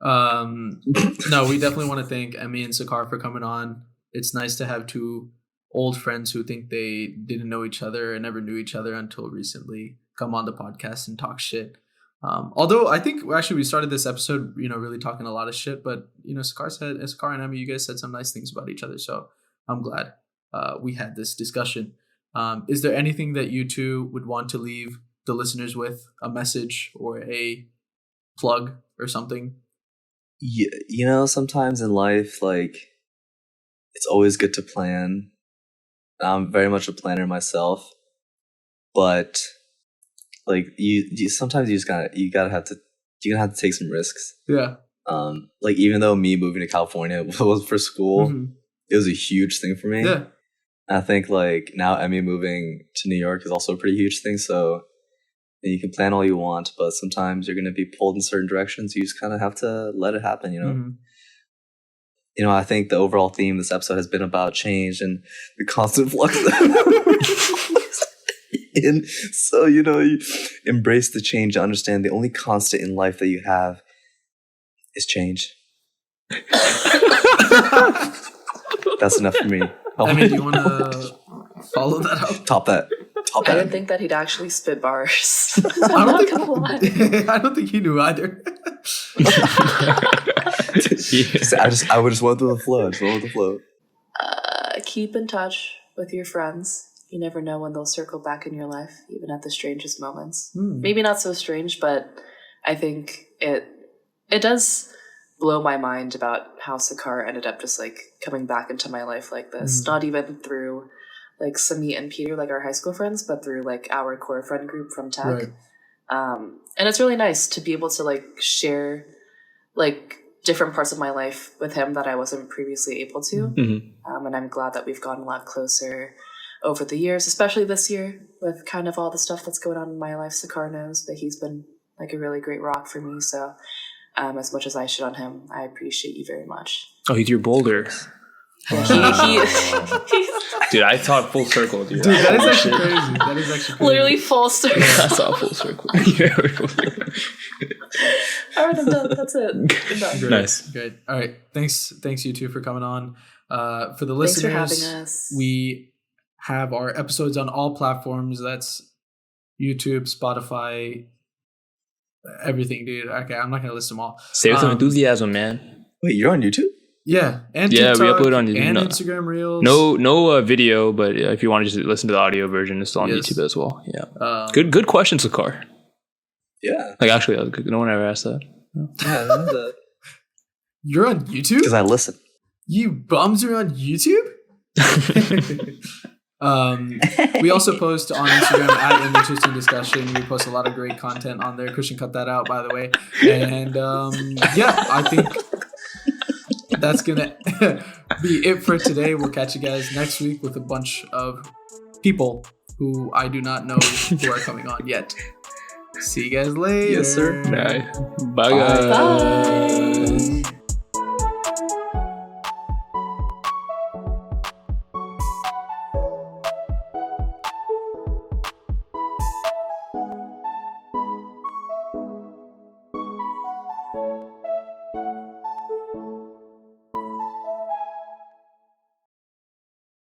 No, we definitely want to thank Emmy and Sakar for coming on. It's nice to have two old friends who think they didn't know each other and never knew each other until recently come on the podcast and talk shit. Although I think actually we started this episode, really talking a lot of shit, but Sakar and Emmy, you guys said some nice things about each other, so I'm glad we had this discussion. Is there anything that you two would want to leave the listeners with, a message or a plug or something? Sometimes in life, like, it's always good to plan. I'm very much a planner myself, but like you sometimes you're gonna have to take some risks. Yeah. Like, even though me moving to California was for school, Mm-hmm. it was a huge thing for me. Yeah. And I think like now Emmy moving to New York is also a pretty huge thing. So you can plan all you want, but sometimes you're going to be pulled in certain directions. You just kind of have to let it happen, Mm-hmm. I think the overall theme of this episode has been about change and the constant flux. And so, you embrace the change and understand the only constant in life that you have is change. That's enough for me. I mean, do you want to follow that up? Top that. I didn't think that he'd actually spit bars. I Not gonna lie. don't think he knew either. I would just went with the flow. Keep in touch with your friends. You never know when they'll circle back in your life, even at the strangest moments. Maybe not so strange, but I think it does blow my mind about how Sakar ended up just like coming back into my life like this. Not even through like Samit and Peter, like our high school friends, but through like our core friend group from tech. Right. And it's really nice to be able to like share like different parts of my life with him that I wasn't previously able to. Mm-hmm. And I'm glad that we've gotten a lot closer over the years, especially this year with kind of all the stuff that's going on in my life. Sakar knows that he's been like a really great rock for me. So as much as I shit on him, I appreciate you very much. Oh, he's your Boulder. Dude, I thought full circle, dude. Dude, that is actually crazy. That is actually crazy. Literally full circle. I saw full circle. All right, I'm done. That's it. I'm done. Great. Nice. Great. All right. Thanks you two for coming on. For the Thanks for listeners, having us. we have our episodes on all platforms. That's YouTube, Spotify, everything, dude. Okay, I'm not gonna list them all. Say it with some enthusiasm, man. Wait, you're on YouTube? Yeah, and Yeah, TikTok, we upload on and no. Instagram Reels. No video, but if you want to just listen to the audio version, it's still on Yes. YouTube as well. Yeah. Good. Good question, Sakar. Yeah. Like, actually, no one ever asked that. Yeah, You're on YouTube? because I listen. You bums are on YouTube? We also post on Instagram at An Interesting Discussion. We post a lot of great content on there. Christian cut that out, by the way. And yeah, I think that's gonna be it for today. We'll catch you guys next week with a bunch of people who I do not know who are coming on yet. See you guys later. Yes, sir. Bye, guys. Bye.